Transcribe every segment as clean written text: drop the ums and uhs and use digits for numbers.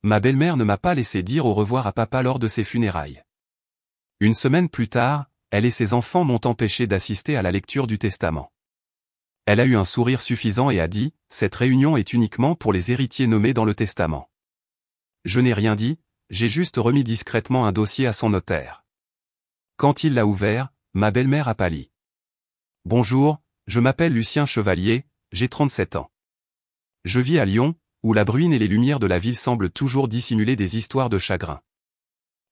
Ma belle-mère ne m'a pas laissé dire au revoir à papa lors de ses funérailles. Une semaine plus tard, elle et ses enfants m'ont empêché d'assister à la lecture du testament. Elle a eu un sourire suffisant et a dit, « Cette réunion est uniquement pour les héritiers nommés dans le testament. » Je n'ai rien dit, j'ai juste remis discrètement un dossier à son notaire. Quand il l'a ouvert, ma belle-mère a pâli. « Bonjour, je m'appelle Lucien Chevalier, j'ai 37 ans. Je vis à Lyon, où la bruine et les lumières de la ville semblent toujours dissimuler des histoires de chagrin.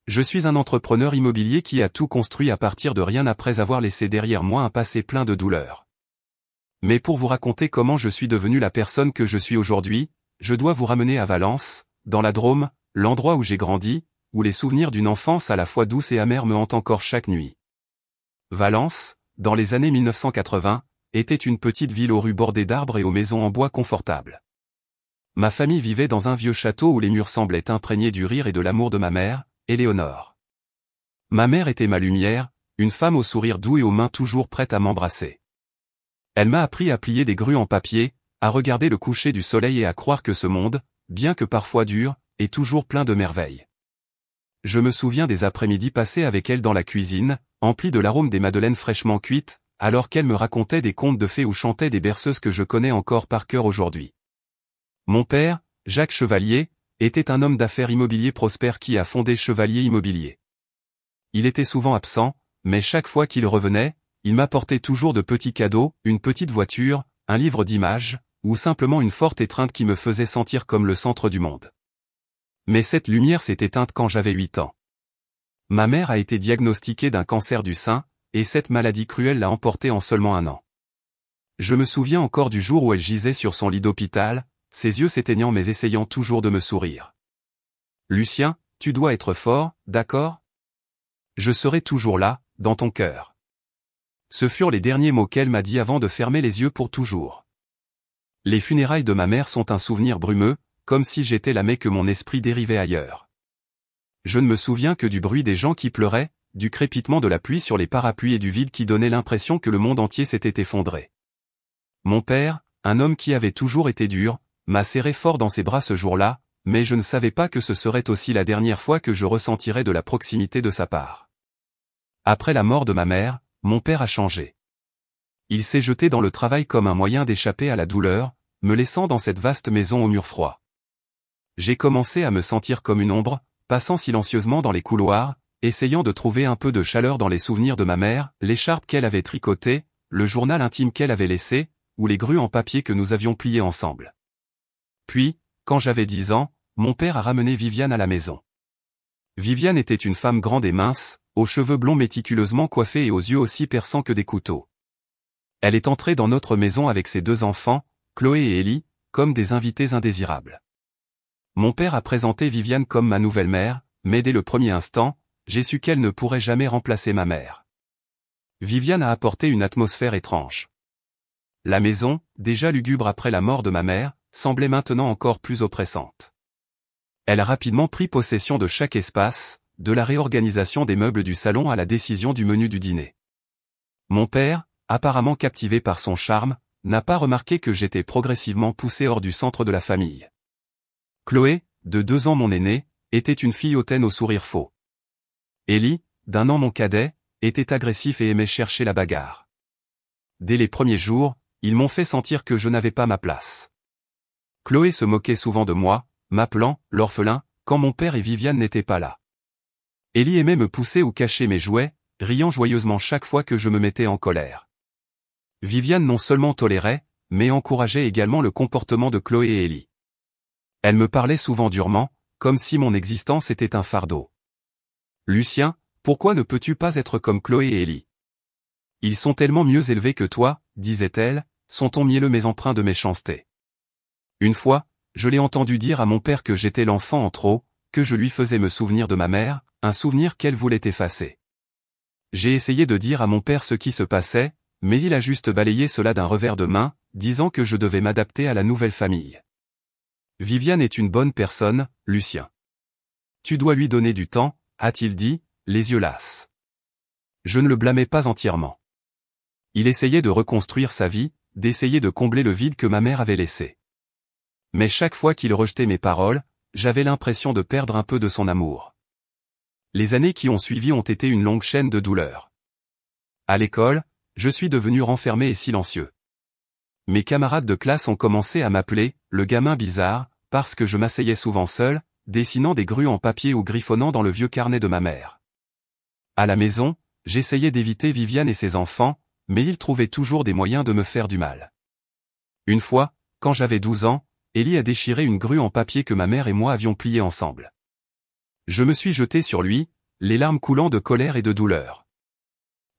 Je suis un entrepreneur immobilier qui a tout construit à partir de rien après avoir laissé derrière moi un passé plein de douleurs. Mais pour vous raconter comment je suis devenu la personne que je suis aujourd'hui, je dois vous ramener à Valence, dans la Drôme, l'endroit où j'ai grandi, où les souvenirs d'une enfance à la fois douce et amère me hantent encore chaque nuit. Valence, dans les années 1980, était une petite ville aux rues bordées d'arbres et aux maisons en bois confortables. Ma famille vivait dans un vieux château où les murs semblaient imprégnés du rire et de l'amour de ma mère, Éléonore. Ma mère était ma lumière, une femme au sourire doux et aux mains toujours prêtes à m'embrasser. Elle m'a appris à plier des grues en papier, à regarder le coucher du soleil et à croire que ce monde, bien que parfois dur, est toujours plein de merveilles. Je me souviens des après-midi passés avec elle dans la cuisine, emplis de l'arôme des madeleines fraîchement cuites, alors qu'elle me racontait des contes de fées ou chantait des berceuses que je connais encore par cœur aujourd'hui. Mon père, Jacques Chevalier, était un homme d'affaires immobilier prospère qui a fondé Chevalier Immobilier. Il était souvent absent, mais chaque fois qu'il revenait, il m'apportait toujours de petits cadeaux, une petite voiture, un livre d'images, ou simplement une forte étreinte qui me faisait sentir comme le centre du monde. Mais cette lumière s'est éteinte quand j'avais 8 ans. Ma mère a été diagnostiquée d'un cancer du sein, et cette maladie cruelle l'a emportée en seulement 1 an. Je me souviens encore du jour où elle gisait sur son lit d'hôpital, ses yeux s'éteignant mais essayant toujours de me sourire. « Lucien, tu dois être fort, d'accord ? Je serai toujours là, dans ton cœur. » Ce furent les derniers mots qu'elle m'a dit avant de fermer les yeux pour toujours. Les funérailles de ma mère sont un souvenir brumeux, comme si j'étais là mais que mon esprit dérivait ailleurs. Je ne me souviens que du bruit des gens qui pleuraient, du crépitement de la pluie sur les parapluies et du vide qui donnait l'impression que le monde entier s'était effondré. Mon père, un homme qui avait toujours été dur, m'a serré fort dans ses bras ce jour-là, mais je ne savais pas que ce serait aussi la dernière fois que je ressentirais de la proximité de sa part. Après la mort de ma mère, mon père a changé. Il s'est jeté dans le travail comme un moyen d'échapper à la douleur, me laissant dans cette vaste maison aux murs froids. J'ai commencé à me sentir comme une ombre, passant silencieusement dans les couloirs, essayant de trouver un peu de chaleur dans les souvenirs de ma mère, l'écharpe qu'elle avait tricotée, le journal intime qu'elle avait laissé, ou les grues en papier que nous avions pliées ensemble. Puis, quand j'avais 10 ans, mon père a ramené Viviane à la maison. Viviane était une femme grande et mince, aux cheveux blonds méticuleusement coiffés et aux yeux aussi perçants que des couteaux. Elle est entrée dans notre maison avec ses 2 enfants, Chloé et Ellie, comme des invités indésirables. Mon père a présenté Viviane comme ma nouvelle mère, mais dès le premier instant, j'ai su qu'elle ne pourrait jamais remplacer ma mère. Viviane a apporté une atmosphère étrange. La maison, déjà lugubre après la mort de ma mère, semblait maintenant encore plus oppressante. Elle a rapidement pris possession de chaque espace, de la réorganisation des meubles du salon à la décision du menu du dîner. Mon père, apparemment captivé par son charme, n'a pas remarqué que j'étais progressivement poussé hors du centre de la famille. Chloé, de 2 ans mon aînée, était une fille hautaine au sourire faux. Ellie, d'1 an mon cadet, était agressif et aimait chercher la bagarre. Dès les premiers jours, ils m'ont fait sentir que je n'avais pas ma place. Chloé se moquait souvent de moi, m'appelant « l'orphelin » quand mon père et Viviane n'étaient pas là. Ellie aimait me pousser ou cacher mes jouets, riant joyeusement chaque fois que je me mettais en colère. Viviane non seulement tolérait, mais encourageait également le comportement de Chloé et Ellie. Elle me parlait souvent durement, comme si mon existence était un fardeau. « Lucien, pourquoi ne peux-tu pas être comme Chloé et Ellie ? Ils sont tellement mieux élevés que toi, disait-elle, son ton mielleux mais empreint de méchanceté. Une fois, je l'ai entendu dire à mon père que j'étais l'enfant en trop, que je lui faisais me souvenir de ma mère, un souvenir qu'elle voulait effacer. J'ai essayé de dire à mon père ce qui se passait, mais il a juste balayé cela d'un revers de main, disant que je devais m'adapter à la nouvelle famille. Viviane est une bonne personne, Lucien. Tu dois lui donner du temps, a-t-il dit, les yeux lasses. Je ne le blâmais pas entièrement. Il essayait de reconstruire sa vie, d'essayer de combler le vide que ma mère avait laissé. Mais chaque fois qu'il rejetait mes paroles, j'avais l'impression de perdre un peu de son amour. Les années qui ont suivi ont été une longue chaîne de douleurs. À l'école, je suis devenu renfermé et silencieux. Mes camarades de classe ont commencé à m'appeler « le gamin bizarre » parce que je m'asseyais souvent seul, dessinant des grues en papier ou griffonnant dans le vieux carnet de ma mère. À la maison, j'essayais d'éviter Viviane et ses enfants, mais ils trouvaient toujours des moyens de me faire du mal. Une fois, quand j'avais 12 ans, Élie a déchiré une grue en papier que ma mère et moi avions pliée ensemble. Je me suis jeté sur lui, les larmes coulant de colère et de douleur.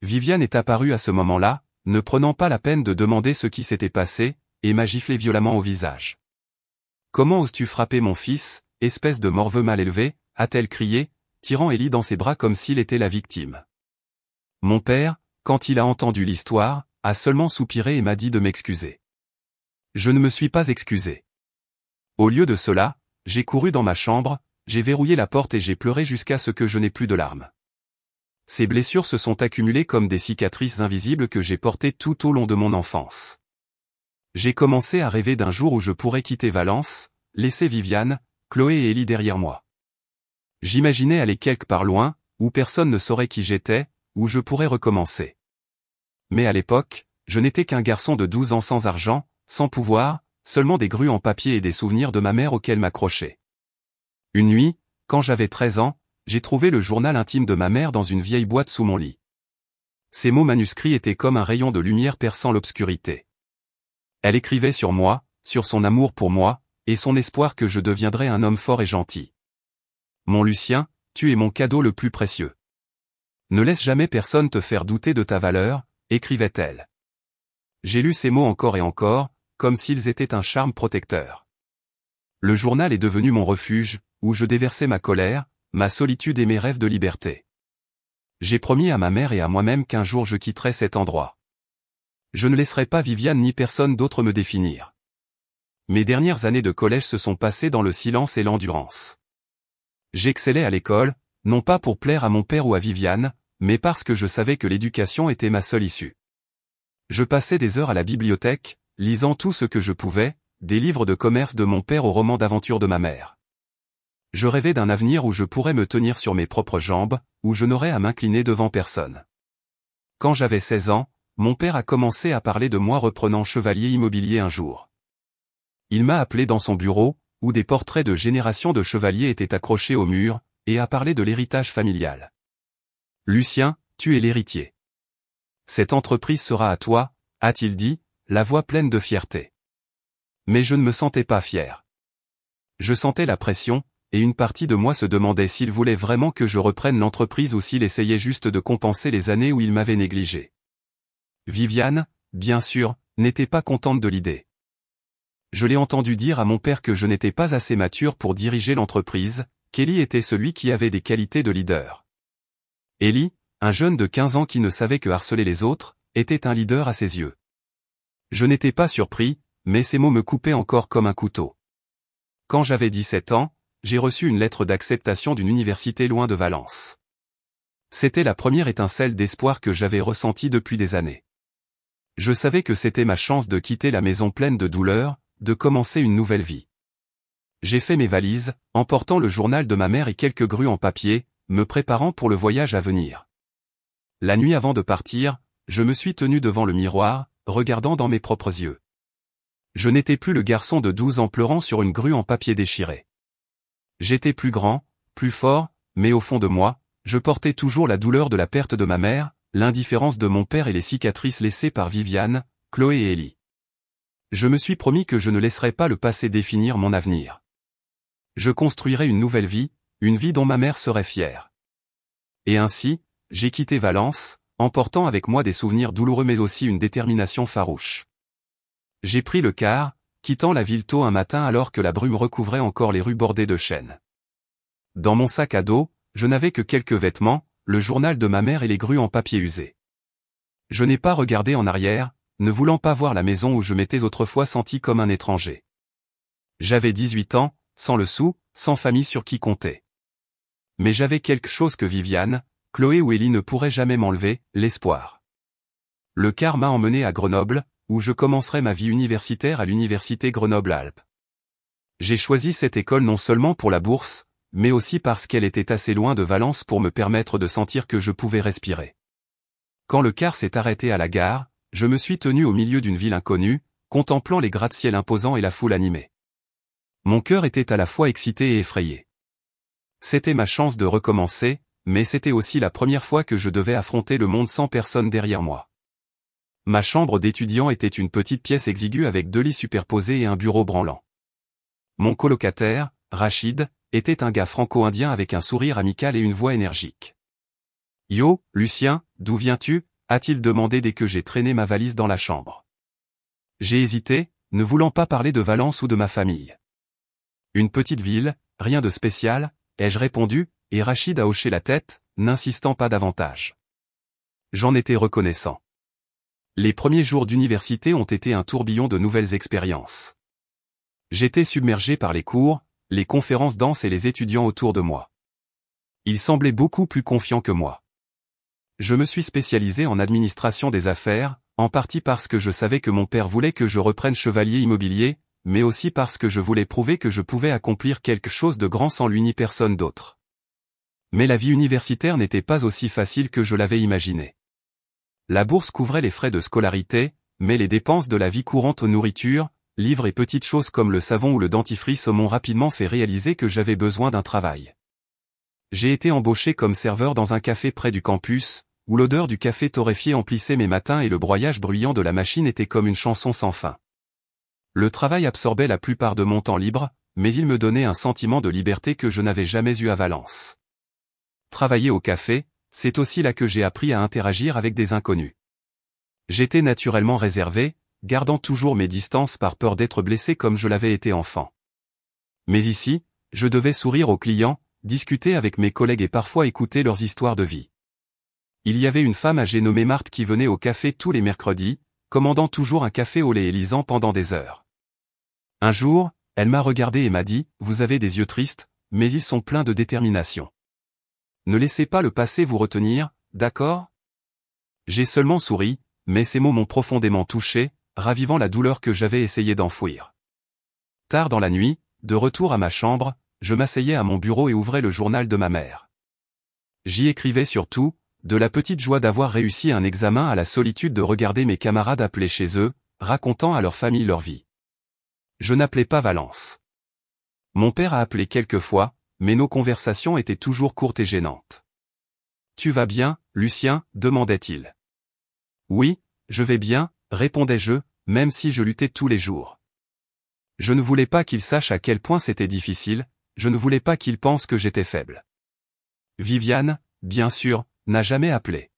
Viviane est apparue à ce moment-là, ne prenant pas la peine de demander ce qui s'était passé, et m'a giflé violemment au visage. « Comment oses-tu frapper mon fils, espèce de morveux mal élevé » a-t-elle crié, tirant Élie dans ses bras comme s'il était la victime. Mon père, quand il a entendu l'histoire, a seulement soupiré et m'a dit de m'excuser. Je ne me suis pas excusé. Au lieu de cela, j'ai couru dans ma chambre, j'ai verrouillé la porte et j'ai pleuré jusqu'à ce que je n'ai plus de larmes. Ces blessures se sont accumulées comme des cicatrices invisibles que j'ai portées tout au long de mon enfance. J'ai commencé à rêver d'un jour où je pourrais quitter Valence, laisser Viviane, Chloé et Élie derrière moi. J'imaginais aller quelque part loin, où personne ne saurait qui j'étais, où je pourrais recommencer. Mais à l'époque, je n'étais qu'un garçon de 12 ans sans argent, sans pouvoir, seulement des grues en papier et des souvenirs de ma mère auxquels m'accrocher. Une nuit, quand j'avais 13 ans, j'ai trouvé le journal intime de ma mère dans une vieille boîte sous mon lit. Ces mots manuscrits étaient comme un rayon de lumière perçant l'obscurité. Elle écrivait sur moi, sur son amour pour moi, et son espoir que je deviendrais un homme fort et gentil. Mon Lucien, tu es mon cadeau le plus précieux. Ne laisse jamais personne te faire douter de ta valeur, écrivait-elle. J'ai lu ces mots encore et encore, comme s'ils étaient un charme protecteur. Le journal est devenu mon refuge, où je déversais ma colère, ma solitude et mes rêves de liberté. J'ai promis à ma mère et à moi-même qu'un jour je quitterai cet endroit. Je ne laisserai pas Viviane ni personne d'autre me définir. Mes dernières années de collège se sont passées dans le silence et l'endurance. J'excellais à l'école, non pas pour plaire à mon père ou à Viviane, mais parce que je savais que l'éducation était ma seule issue. Je passais des heures à la bibliothèque, lisant tout ce que je pouvais, des livres de commerce de mon père aux romans d'aventure de ma mère. Je rêvais d'un avenir où je pourrais me tenir sur mes propres jambes, où je n'aurais à m'incliner devant personne. Quand j'avais 16 ans, mon père a commencé à parler de moi reprenant Chevalier Immobilier un jour. Il m'a appelé dans son bureau, où des portraits de générations de chevaliers étaient accrochés au mur, et a parlé de l'héritage familial. « Lucien, tu es l'héritier. Cette entreprise sera à toi, a-t-il dit, la voix pleine de fierté. Mais je ne me sentais pas fier. Je sentais la pression, et une partie de moi se demandait s'il voulait vraiment que je reprenne l'entreprise ou s'il essayait juste de compenser les années où il m'avait négligé. Viviane, bien sûr, n'était pas contente de l'idée. Je l'ai entendu dire à mon père que je n'étais pas assez mature pour diriger l'entreprise, qu'Élie était celui qui avait des qualités de leader. Élie, un jeune de 15 ans qui ne savait que harceler les autres, était un leader à ses yeux. Je n'étais pas surpris, mais ces mots me coupaient encore comme un couteau. Quand j'avais 17 ans, j'ai reçu une lettre d'acceptation d'une université loin de Valence. C'était la première étincelle d'espoir que j'avais ressentie depuis des années. Je savais que c'était ma chance de quitter la maison pleine de douleur, de commencer une nouvelle vie. J'ai fait mes valises, emportant le journal de ma mère et quelques grues en papier, me préparant pour le voyage à venir. La nuit avant de partir, je me suis tenu devant le miroir, regardant dans mes propres yeux. Je n'étais plus le garçon de 12 ans pleurant sur une grue en papier déchiré. J'étais plus grand, plus fort, mais au fond de moi, je portais toujours la douleur de la perte de ma mère, l'indifférence de mon père et les cicatrices laissées par Viviane, Chloé et Élie. Je me suis promis que je ne laisserais pas le passé définir mon avenir. Je construirais une nouvelle vie, une vie dont ma mère serait fière. Et ainsi, j'ai quitté Valence, emportant avec moi des souvenirs douloureux mais aussi une détermination farouche. J'ai pris le car, quittant la ville tôt un matin alors que la brume recouvrait encore les rues bordées de chênes. Dans mon sac à dos, je n'avais que quelques vêtements, le journal de ma mère et les grues en papier usé. Je n'ai pas regardé en arrière, ne voulant pas voir la maison où je m'étais autrefois senti comme un étranger. J'avais 18 ans, sans le sou, sans famille sur qui compter. Mais j'avais quelque chose que Viviane, Chloé ou Élie ne pourraient jamais m'enlever, l'espoir. Le car m'a emmené à Grenoble, où je commencerai ma vie universitaire à l'université Grenoble-Alpes. J'ai choisi cette école non seulement pour la bourse, mais aussi parce qu'elle était assez loin de Valence pour me permettre de sentir que je pouvais respirer. Quand le car s'est arrêté à la gare, je me suis tenu au milieu d'une ville inconnue, contemplant les gratte-ciel imposants et la foule animée. Mon cœur était à la fois excité et effrayé. C'était ma chance de recommencer, mais c'était aussi la première fois que je devais affronter le monde sans personne derrière moi. Ma chambre d'étudiant était une petite pièce exiguë avec 2 lits superposés et un bureau branlant. Mon colocataire, Rachid, était un gars franco-indien avec un sourire amical et une voix énergique. « Yo, Lucien, d'où viens-tu » a-t-il demandé dès que j'ai traîné ma valise dans la chambre. J'ai hésité, ne voulant pas parler de Valence ou de ma famille. « Une petite ville, rien de spécial » ai-je répondu, et Rachid a hoché la tête, n'insistant pas davantage. J'en étais reconnaissant. Les premiers jours d'université ont été un tourbillon de nouvelles expériences. J'étais submergé par les cours, les conférences denses et les étudiants autour de moi. Ils semblaient beaucoup plus confiants que moi. Je me suis spécialisé en administration des affaires, en partie parce que je savais que mon père voulait que je reprenne chevalier immobilier, mais aussi parce que je voulais prouver que je pouvais accomplir quelque chose de grand sans lui ni personne d'autre. Mais la vie universitaire n'était pas aussi facile que je l'avais imaginé. La bourse couvrait les frais de scolarité, mais les dépenses de la vie courante, nourriture, livres et petites choses comme le savon ou le dentifrice m'ont rapidement fait réaliser que j'avais besoin d'un travail. J'ai été embauché comme serveur dans un café près du campus, où l'odeur du café torréfié emplissait mes matins et le broyage bruyant de la machine était comme une chanson sans fin. Le travail absorbait la plupart de mon temps libre, mais il me donnait un sentiment de liberté que je n'avais jamais eu à Valence. Travailler au café, c'est aussi là que j'ai appris à interagir avec des inconnus. J'étais naturellement réservé, gardant toujours mes distances par peur d'être blessé comme je l'avais été enfant. Mais ici, je devais sourire aux clients, discuter avec mes collègues et parfois écouter leurs histoires de vie. Il y avait une femme âgée nommée Marthe qui venait au café tous les mercredis, commandant toujours un café au lait et lisant pendant des heures. Un jour, elle m'a regardé et m'a dit « Vous avez des yeux tristes, mais ils sont pleins de détermination. Ne laissez pas le passé vous retenir, d'accord ?» J'ai seulement souri, mais ces mots m'ont profondément touché, ravivant la douleur que j'avais essayé d'enfouir. Tard dans la nuit, de retour à ma chambre, je m'asseyais à mon bureau et ouvrais le journal de ma mère. J'y écrivais surtout, de la petite joie d'avoir réussi un examen à la solitude de regarder mes camarades appeler chez eux, racontant à leur famille leur vie. Je n'appelais pas Valence. Mon père a appelé quelques fois, mais nos conversations étaient toujours courtes et gênantes. « Tu vas bien, Lucien ?» demandait-il. « Oui, je vais bien », répondais-je, même si je luttais tous les jours. Je ne voulais pas qu'il sache à quel point c'était difficile, je ne voulais pas qu'il pense que j'étais faible. Viviane, bien sûr, n'a jamais appelé.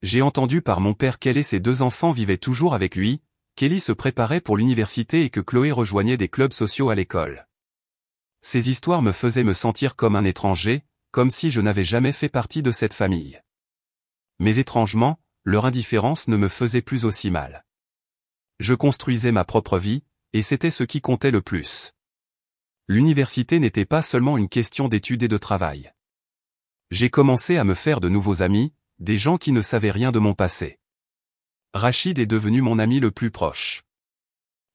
J'ai entendu par mon père qu'elle et ses 2 enfants vivaient toujours avec lui, qu'Ellie se préparait pour l'université et que Chloé rejoignait des clubs sociaux à l'école. Ces histoires me faisaient me sentir comme un étranger, comme si je n'avais jamais fait partie de cette famille. Mais étrangement, leur indifférence ne me faisait plus aussi mal. Je construisais ma propre vie, et c'était ce qui comptait le plus. L'université n'était pas seulement une question d'études et de travail. J'ai commencé à me faire de nouveaux amis, des gens qui ne savaient rien de mon passé. Rachid est devenu mon ami le plus proche.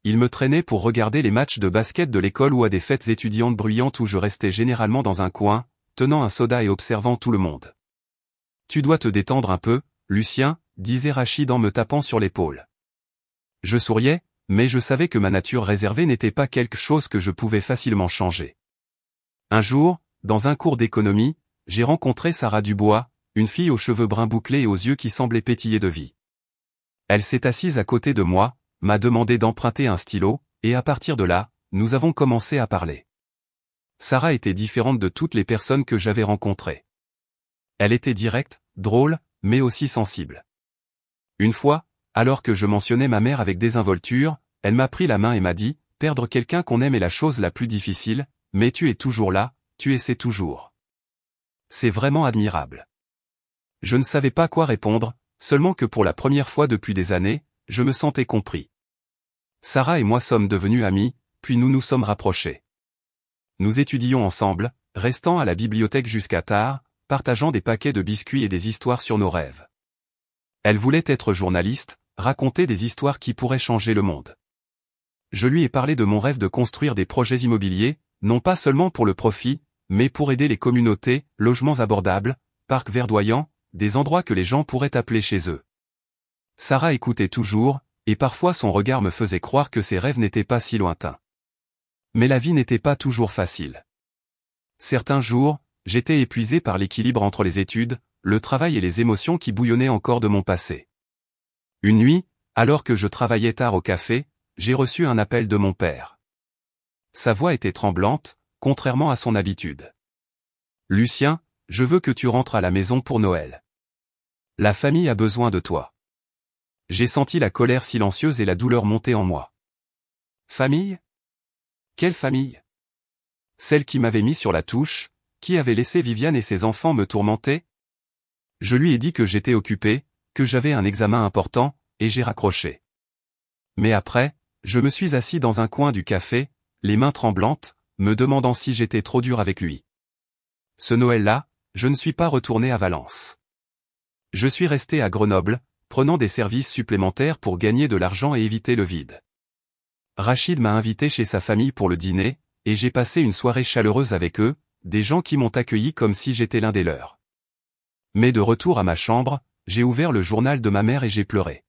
Il me traînait pour regarder les matchs de basket de l'école ou à des fêtes étudiantes bruyantes où je restais généralement dans un coin, tenant un soda et observant tout le monde. « Tu dois te détendre un peu, Lucien », disait Rachid en me tapant sur l'épaule. Je souriais, mais je savais que ma nature réservée n'était pas quelque chose que je pouvais facilement changer. Un jour, dans un cours d'économie, j'ai rencontré Sarah Dubois, une fille aux cheveux bruns bouclés et aux yeux qui semblaient pétiller de vie. Elle s'est assise à côté de moi, m'a demandé d'emprunter un stylo, et à partir de là, nous avons commencé à parler. Sarah était différente de toutes les personnes que j'avais rencontrées. Elle était directe, drôle, mais aussi sensible. Une fois, alors que je mentionnais ma mère avec désinvolture, elle m'a pris la main et m'a dit « Perdre quelqu'un qu'on aime est la chose la plus difficile, mais tu es toujours là, tu essaies toujours. C'est vraiment admirable. » Je ne savais pas quoi répondre, seulement que pour la première fois depuis des années, je me sentais compris. Sarah et moi sommes devenus amis, puis nous nous sommes rapprochés. Nous étudions ensemble, restant à la bibliothèque jusqu'à tard, partageant des paquets de biscuits et des histoires sur nos rêves. Elle voulait être journaliste, raconter des histoires qui pourraient changer le monde. je lui ai parlé de mon rêve de construire des projets immobiliers, non pas seulement pour le profit, mais pour aider les communautés, logements abordables, parcs verdoyants, des endroits que les gens pourraient appeler chez eux. Sarah écoutait toujours, et parfois son regard me faisait croire que ses rêves n'étaient pas si lointains. Mais la vie n'était pas toujours facile. Certains jours, j'étais épuisé par l'équilibre entre les études, le travail et les émotions qui bouillonnaient encore de mon passé. Une nuit, alors que je travaillais tard au café, j'ai reçu un appel de mon père. Sa voix était tremblante, contrairement à son habitude. « Lucien, je veux que tu rentres à la maison pour Noël. La famille a besoin de toi. » J'ai senti la colère silencieuse et la douleur monter en moi. Famille ? Quelle famille ? Celle qui m'avait mis sur la touche, qui avait laissé Viviane et ses enfants me tourmenter ? Je lui ai dit que j'étais occupé, que j'avais un examen important, et j'ai raccroché. Mais après, je me suis assis dans un coin du café, les mains tremblantes, me demandant si j'étais trop dur avec lui. Ce Noël-là, je ne suis pas retourné à Valence. Je suis resté à Grenoble, prenant des services supplémentaires pour gagner de l'argent et éviter le vide. Rachid m'a invité chez sa famille pour le dîner, et j'ai passé une soirée chaleureuse avec eux, des gens qui m'ont accueilli comme si j'étais l'un des leurs. Mais de retour à ma chambre, j'ai ouvert le journal de ma mère et j'ai pleuré.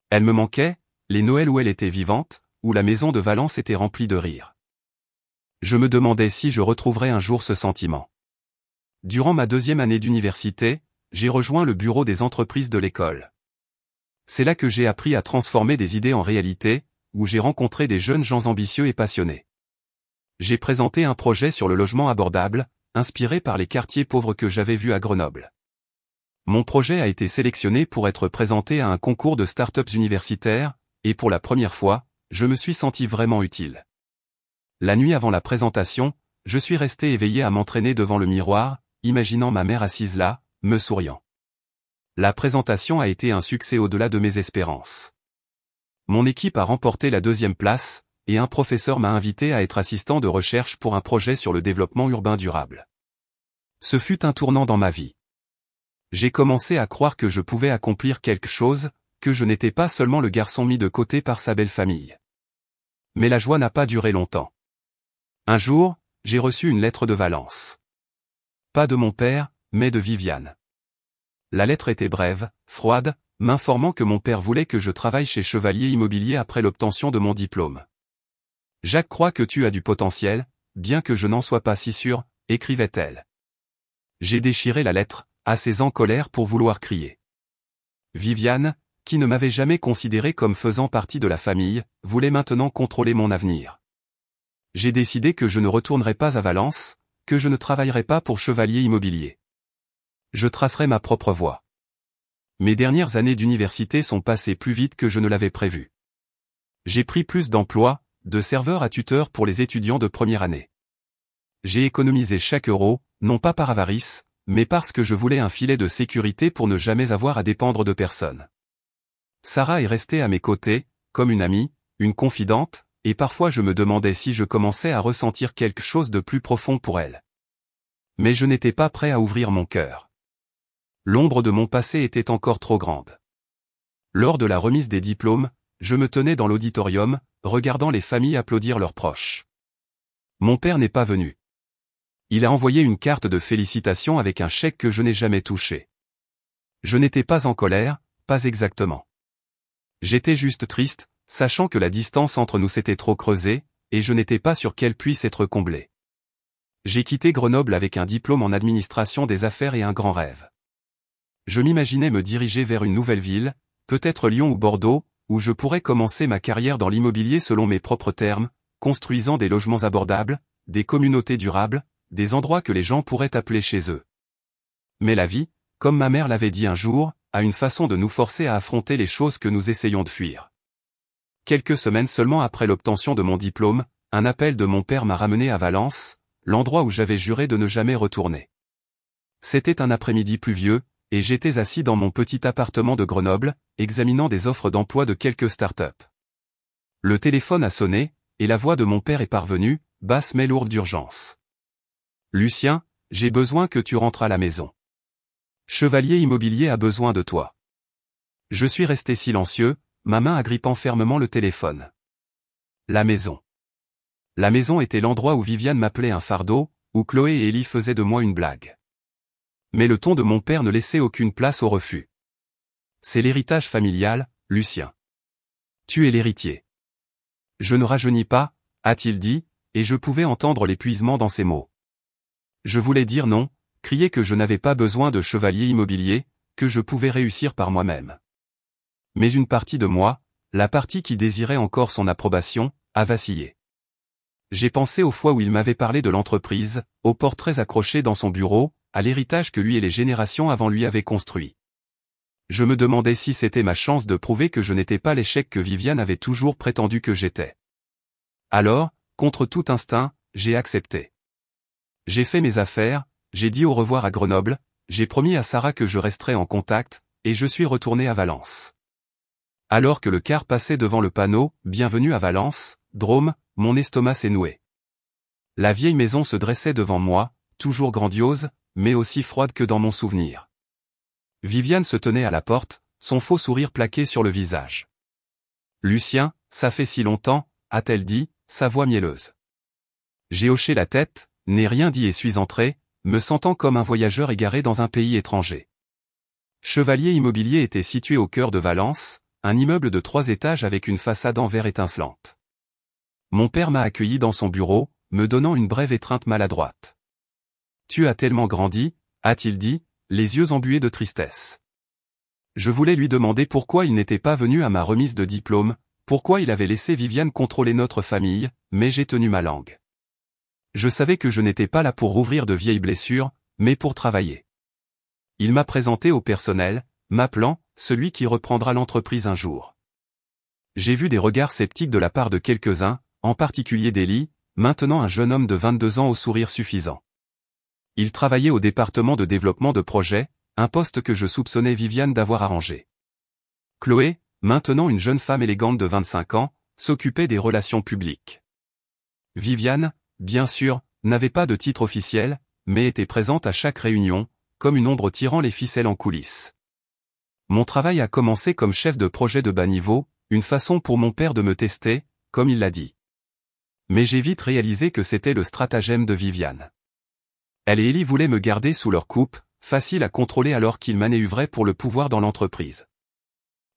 Elle me manquait, les Noëls où elle était vivante, où la maison de Valence était remplie de rires. Je me demandais si je retrouverais un jour ce sentiment. Durant ma 2e année d'université, j'ai rejoint le bureau des entreprises de l'école. C'est là que j'ai appris à transformer des idées en réalité, où j'ai rencontré des jeunes gens ambitieux et passionnés. J'ai présenté un projet sur le logement abordable, inspiré par les quartiers pauvres que j'avais vus à Grenoble. Mon projet a été sélectionné pour être présenté à un concours de start-up universitaires, et pour la première fois, je me suis senti vraiment utile. La nuit avant la présentation, je suis resté éveillé à m'entraîner devant le miroir, imaginant ma mère assise là, me souriant. La présentation a été un succès au-delà de mes espérances. Mon équipe a remporté la 2e place, et un professeur m'a invité à être assistant de recherche pour un projet sur le développement urbain durable. Ce fut un tournant dans ma vie. J'ai commencé à croire que je pouvais accomplir quelque chose, que je n'étais pas seulement le garçon mis de côté par sa belle famille. Mais la joie n'a pas duré longtemps. Un jour, j'ai reçu une lettre de Valence. Pas de mon père, mais de Viviane. La lettre était brève, froide, m'informant que mon père voulait que je travaille chez Chevalier Immobilier après l'obtention de mon diplôme. « Jacques croit que tu as du potentiel, bien que je n'en sois pas si sûr, » écrivait-elle. J'ai déchiré la lettre, assez en colère pour vouloir crier. Viviane, qui ne m'avait jamais considéré comme faisant partie de la famille, voulait maintenant contrôler mon avenir. J'ai décidé que je ne retournerais pas à Valence, que je ne travaillerais pas pour Chevalier Immobilier. Je tracerai ma propre voie. Mes dernières années d'université sont passées plus vite que je ne l'avais prévu. J'ai pris plus d'emplois, de serveur à tuteur pour les étudiants de première année. J'ai économisé chaque euro, non pas par avarice, mais parce que je voulais un filet de sécurité pour ne jamais avoir à dépendre de personne. Sarah est restée à mes côtés, comme une amie, une confidente, et parfois je me demandais si je commençais à ressentir quelque chose de plus profond pour elle. Mais je n'étais pas prêt à ouvrir mon cœur. L'ombre de mon passé était encore trop grande. Lors de la remise des diplômes, je me tenais dans l'auditorium, regardant les familles applaudir leurs proches. Mon père n'est pas venu. Il a envoyé une carte de félicitations avec un chèque que je n'ai jamais touché. Je n'étais pas en colère, pas exactement. J'étais juste triste, sachant que la distance entre nous s'était trop creusée, et je n'étais pas sûr qu'elle puisse être comblée. J'ai quitté Grenoble avec un diplôme en administration des affaires et un grand rêve. Je m'imaginais me diriger vers une nouvelle ville, peut-être Lyon ou Bordeaux, où je pourrais commencer ma carrière dans l'immobilier selon mes propres termes, construisant des logements abordables, des communautés durables, des endroits que les gens pourraient appeler chez eux. Mais la vie, comme ma mère l'avait dit un jour, a une façon de nous forcer à affronter les choses que nous essayons de fuir. Quelques semaines seulement après l'obtention de mon diplôme, un appel de mon père m'a ramené à Valence, l'endroit où j'avais juré de ne jamais retourner. C'était un après-midi pluvieux, et j'étais assis dans mon petit appartement de Grenoble, examinant des offres d'emploi de quelques start-up. Le téléphone a sonné, et la voix de mon père est parvenue, basse mais lourde d'urgence. « Lucien, j'ai besoin que tu rentres à la maison. Chevalier Immobilier a besoin de toi. » Je suis resté silencieux, ma main agrippant fermement le téléphone. La maison. La maison était l'endroit où Viviane m'appelait un fardeau, où Chloé et Ellie faisaient de moi une blague. Mais le ton de mon père ne laissait aucune place au refus. C'est l'héritage familial, Lucien. Tu es l'héritier. Je ne rajeunis pas, a-t-il dit, et je pouvais entendre l'épuisement dans ses mots. Je voulais dire non, crier que je n'avais pas besoin de chevalier immobilier, que je pouvais réussir par moi-même. Mais une partie de moi, la partie qui désirait encore son approbation, a vacillé. J'ai pensé aux fois où il m'avait parlé de l'entreprise, aux portraits accrochés dans son bureau, à l'héritage que lui et les générations avant lui avaient construit. Je me demandais si c'était ma chance de prouver que je n'étais pas l'échec que Viviane avait toujours prétendu que j'étais. Alors, contre tout instinct, j'ai accepté. J'ai fait mes affaires, j'ai dit au revoir à Grenoble, j'ai promis à Sarah que je resterais en contact, et je suis retourné à Valence. Alors que le car passait devant le panneau « Bienvenue à Valence, Drôme », mon estomac s'est noué. La vieille maison se dressait devant moi, toujours grandiose, mais aussi froide que dans mon souvenir. Viviane se tenait à la porte, son faux sourire plaqué sur le visage. « Lucien, ça fait si longtemps », a-t-elle dit, sa voix mielleuse. J'ai hoché la tête, n'ai rien dit et suis entré, me sentant comme un voyageur égaré dans un pays étranger. Chevalier Immobilier était situé au cœur de Valence, un immeuble de 3 étages avec une façade en verre étincelante. Mon père m'a accueilli dans son bureau, me donnant une brève étreinte maladroite. « Tu as tellement grandi », a-t-il dit, les yeux embués de tristesse. Je voulais lui demander pourquoi il n'était pas venu à ma remise de diplôme, pourquoi il avait laissé Viviane contrôler notre famille, mais j'ai tenu ma langue. Je savais que je n'étais pas là pour rouvrir de vieilles blessures, mais pour travailler. Il m'a présenté au personnel, m'appelant « celui qui reprendra l'entreprise un jour ». J'ai vu des regards sceptiques de la part de quelques-uns, en particulier d'Ellie, maintenant un jeune homme de 22 ans au sourire suffisant. Il travaillait au département de développement de projet, un poste que je soupçonnais Viviane d'avoir arrangé. Chloé, maintenant une jeune femme élégante de 25 ans, s'occupait des relations publiques. Viviane, bien sûr, n'avait pas de titre officiel, mais était présente à chaque réunion, comme une ombre tirant les ficelles en coulisses. Mon travail a commencé comme chef de projet de bas niveau, une façon pour mon père de me tester, comme il l'a dit. Mais j'ai vite réalisé que c'était le stratagème de Viviane. Elle et Ellie voulaient me garder sous leur coupe, facile à contrôler alors qu'ils manœuvraient pour le pouvoir dans l'entreprise.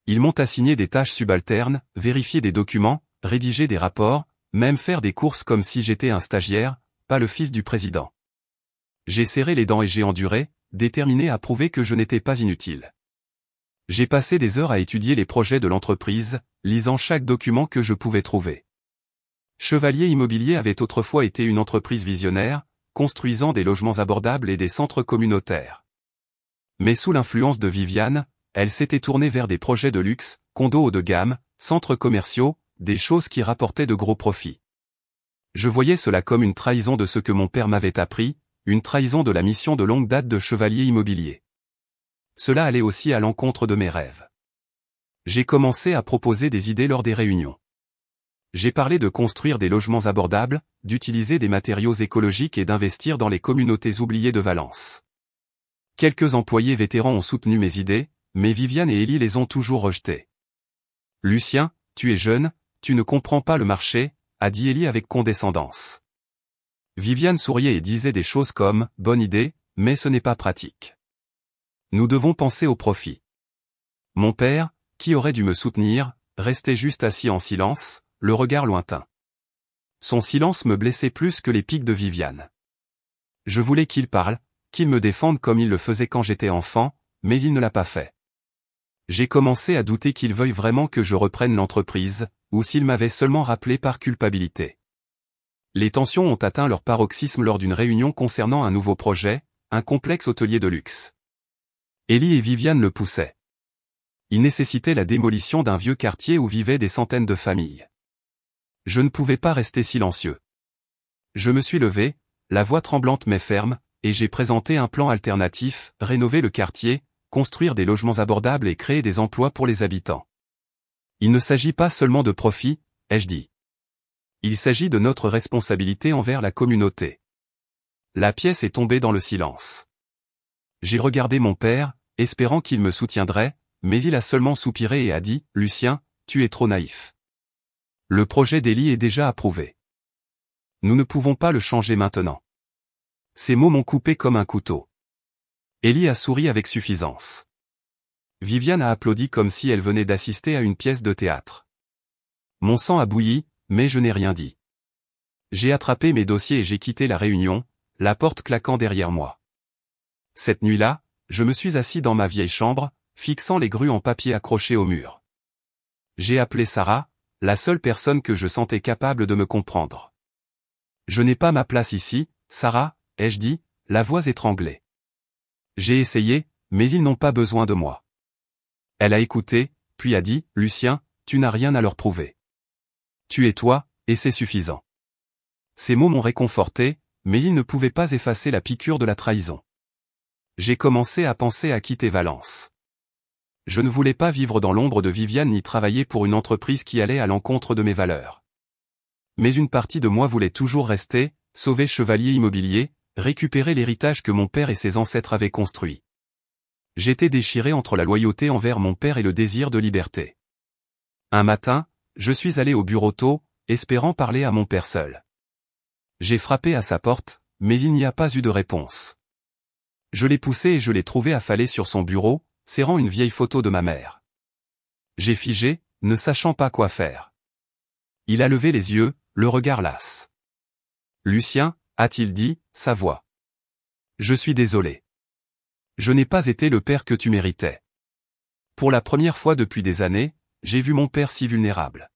Ils m'ont assigné des tâches subalternes, vérifier des documents, rédiger des rapports, même faire des courses comme si j'étais un stagiaire, pas le fils du président. J'ai serré les dents et j'ai enduré, déterminé à prouver que je n'étais pas inutile. J'ai passé des heures à étudier les projets de l'entreprise, lisant chaque document que je pouvais trouver. Chevalier Immobilier avait autrefois été une entreprise visionnaire, construisant des logements abordables et des centres communautaires. Mais sous l'influence de Viviane, elle s'était tournée vers des projets de luxe, condos haut de gamme, centres commerciaux, des choses qui rapportaient de gros profits. Je voyais cela comme une trahison de ce que mon père m'avait appris, une trahison de la mission de longue date de Chevalier Immobilier. Cela allait aussi à l'encontre de mes rêves. J'ai commencé à proposer des idées lors des réunions. J'ai parlé de construire des logements abordables, d'utiliser des matériaux écologiques et d'investir dans les communautés oubliées de Valence. Quelques employés vétérans ont soutenu mes idées, mais Viviane et Ellie les ont toujours rejetées. « Lucien, tu es jeune, tu ne comprends pas le marché », a dit Ellie avec condescendance. Viviane souriait et disait des choses comme « bonne idée, mais ce n'est pas pratique. Nous devons penser au profit ». Mon père, qui aurait dû me soutenir, restait juste assis en silence, le regard lointain. Son silence me blessait plus que les piques de Viviane. Je voulais qu'il parle, qu'il me défende comme il le faisait quand j'étais enfant, mais il ne l'a pas fait. J'ai commencé à douter qu'il veuille vraiment que je reprenne l'entreprise, ou s'il m'avait seulement rappelé par culpabilité. Les tensions ont atteint leur paroxysme lors d'une réunion concernant un nouveau projet, un complexe hôtelier de luxe. Ellie et Viviane le poussaient. Il nécessitait la démolition d'un vieux quartier où vivaient des centaines de familles. Je ne pouvais pas rester silencieux. Je me suis levé, la voix tremblante mais ferme, et j'ai présenté un plan alternatif, rénover le quartier, construire des logements abordables et créer des emplois pour les habitants. Il ne s'agit pas seulement de profit, ai-je dit. Il s'agit de notre responsabilité envers la communauté. La pièce est tombée dans le silence. J'ai regardé mon père, espérant qu'il me soutiendrait, mais il a seulement soupiré et a dit « Lucien, tu es trop naïf. Le projet d'Élie est déjà approuvé. Nous ne pouvons pas le changer maintenant. Ces mots m'ont coupé comme un couteau. Élie a souri avec suffisance. Viviane a applaudi comme si elle venait d'assister à une pièce de théâtre. Mon sang a bouilli, mais je n'ai rien dit. J'ai attrapé mes dossiers et j'ai quitté la réunion, la porte claquant derrière moi. Cette nuit-là, je me suis assis dans ma vieille chambre, fixant les grues en papier accrochées au mur. J'ai appelé Sarah, la seule personne que je sentais capable de me comprendre. Je n'ai pas ma place ici, Sarah, ai-je dit, la voix étranglée. J'ai essayé, mais ils n'ont pas besoin de moi. Elle a écouté, puis a dit, Lucien, tu n'as rien à leur prouver. Tu es toi, et c'est suffisant. Ces mots m'ont réconforté, mais ils ne pouvaient pas effacer la piqûre de la trahison. J'ai commencé à penser à quitter Valence. Je ne voulais pas vivre dans l'ombre de Viviane ni travailler pour une entreprise qui allait à l'encontre de mes valeurs. Mais une partie de moi voulait toujours rester, sauver Chevalier Immobilier, récupérer l'héritage que mon père et ses ancêtres avaient construit. J'étais déchiré entre la loyauté envers mon père et le désir de liberté. Un matin, je suis allé au bureau tôt, espérant parler à mon père seul. J'ai frappé à sa porte, mais il n'y a pas eu de réponse. Je l'ai poussé et je l'ai trouvé affalé sur son bureau, serrant une vieille photo de ma mère. J'ai figé, ne sachant pas quoi faire. Il a levé les yeux, le regard las. Lucien, a-t-il dit, sa voix. Je suis désolé. Je n'ai pas été le père que tu méritais. Pour la première fois depuis des années, j'ai vu mon père si vulnérable.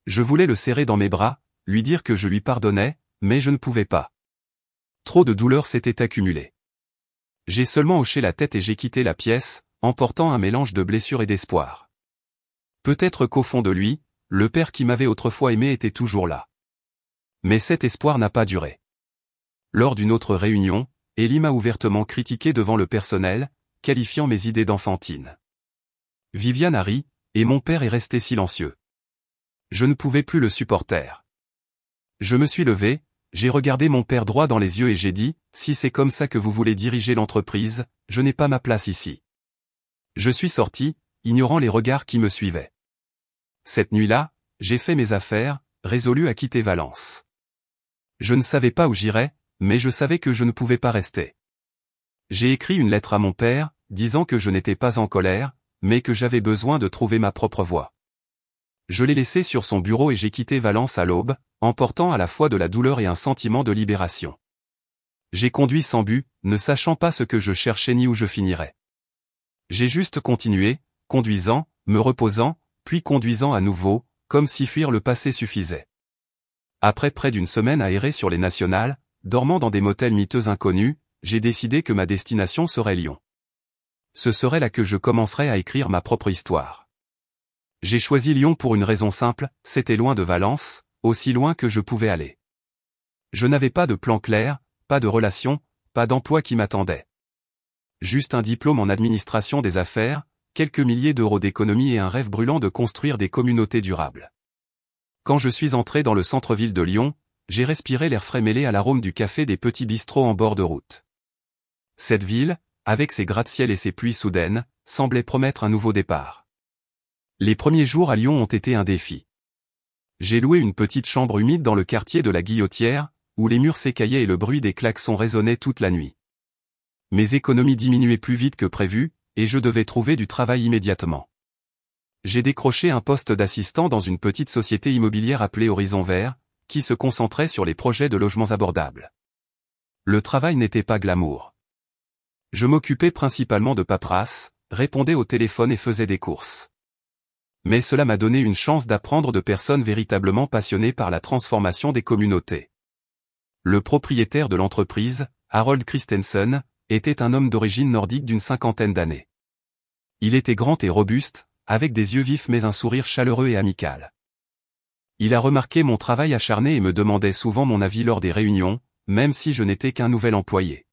Je voulais le serrer dans mes bras, lui dire que je lui pardonnais, mais je ne pouvais pas. Trop de douleurs s'étaient accumulées. J'ai seulement hoché la tête et j'ai quitté la pièce, emportant un mélange de blessure et d'espoir. Peut-être qu'au fond de lui, le père qui m'avait autrefois aimé était toujours là. Mais cet espoir n'a pas duré. Lors d'une autre réunion, Élie m'a ouvertement critiqué devant le personnel, qualifiant mes idées d'enfantine. Viviane a ri, et mon père est resté silencieux. Je ne pouvais plus le supporter. Je me suis levé, j'ai regardé mon père droit dans les yeux et j'ai dit, si c'est comme ça que vous voulez diriger l'entreprise, je n'ai pas ma place ici. Je suis sorti, ignorant les regards qui me suivaient. Cette nuit-là, j'ai fait mes affaires, résolu à quitter Valence. Je ne savais pas où j'irais, mais je savais que je ne pouvais pas rester. J'ai écrit une lettre à mon père, disant que je n'étais pas en colère, mais que j'avais besoin de trouver ma propre voie. Je l'ai laissé sur son bureau et j'ai quitté Valence à l'aube, emportant à la fois de la douleur et un sentiment de libération. J'ai conduit sans but, ne sachant pas ce que je cherchais ni où je finirais. J'ai juste continué, conduisant, me reposant, puis conduisant à nouveau, comme si fuir le passé suffisait. Après près d'une semaine à errer sur les nationales, dormant dans des motels miteux inconnus, j'ai décidé que ma destination serait Lyon. Ce serait là que je commencerais à écrire ma propre histoire. J'ai choisi Lyon pour une raison simple, c'était loin de Valence, aussi loin que je pouvais aller. Je n'avais pas de plan clair, pas de relation, pas d'emploi qui m'attendait. Juste un diplôme en administration des affaires, quelques milliers d'euros d'économie et un rêve brûlant de construire des communautés durables. Quand je suis entré dans le centre-ville de Lyon, j'ai respiré l'air frais mêlé à l'arôme du café des petits bistrots en bord de route. Cette ville, avec ses gratte-ciel et ses pluies soudaines, semblait promettre un nouveau départ. Les premiers jours à Lyon ont été un défi. J'ai loué une petite chambre humide dans le quartier de la Guillotière, où les murs s'écaillaient et le bruit des klaxons résonnait toute la nuit. Mes économies diminuaient plus vite que prévu, et je devais trouver du travail immédiatement. J'ai décroché un poste d'assistant dans une petite société immobilière appelée Horizon Vert, qui se concentrait sur les projets de logements abordables. Le travail n'était pas glamour. Je m'occupais principalement de paperasse, répondais au téléphone et faisais des courses. Mais cela m'a donné une chance d'apprendre de personnes véritablement passionnées par la transformation des communautés. Le propriétaire de l'entreprise, Harold Christensen, était un homme d'origine nordique d'une 50aine d'années. Il était grand et robuste, avec des yeux vifs mais un sourire chaleureux et amical. Il a remarqué mon travail acharné et me demandait souvent mon avis lors des réunions, même si je n'étais qu'un nouvel employé.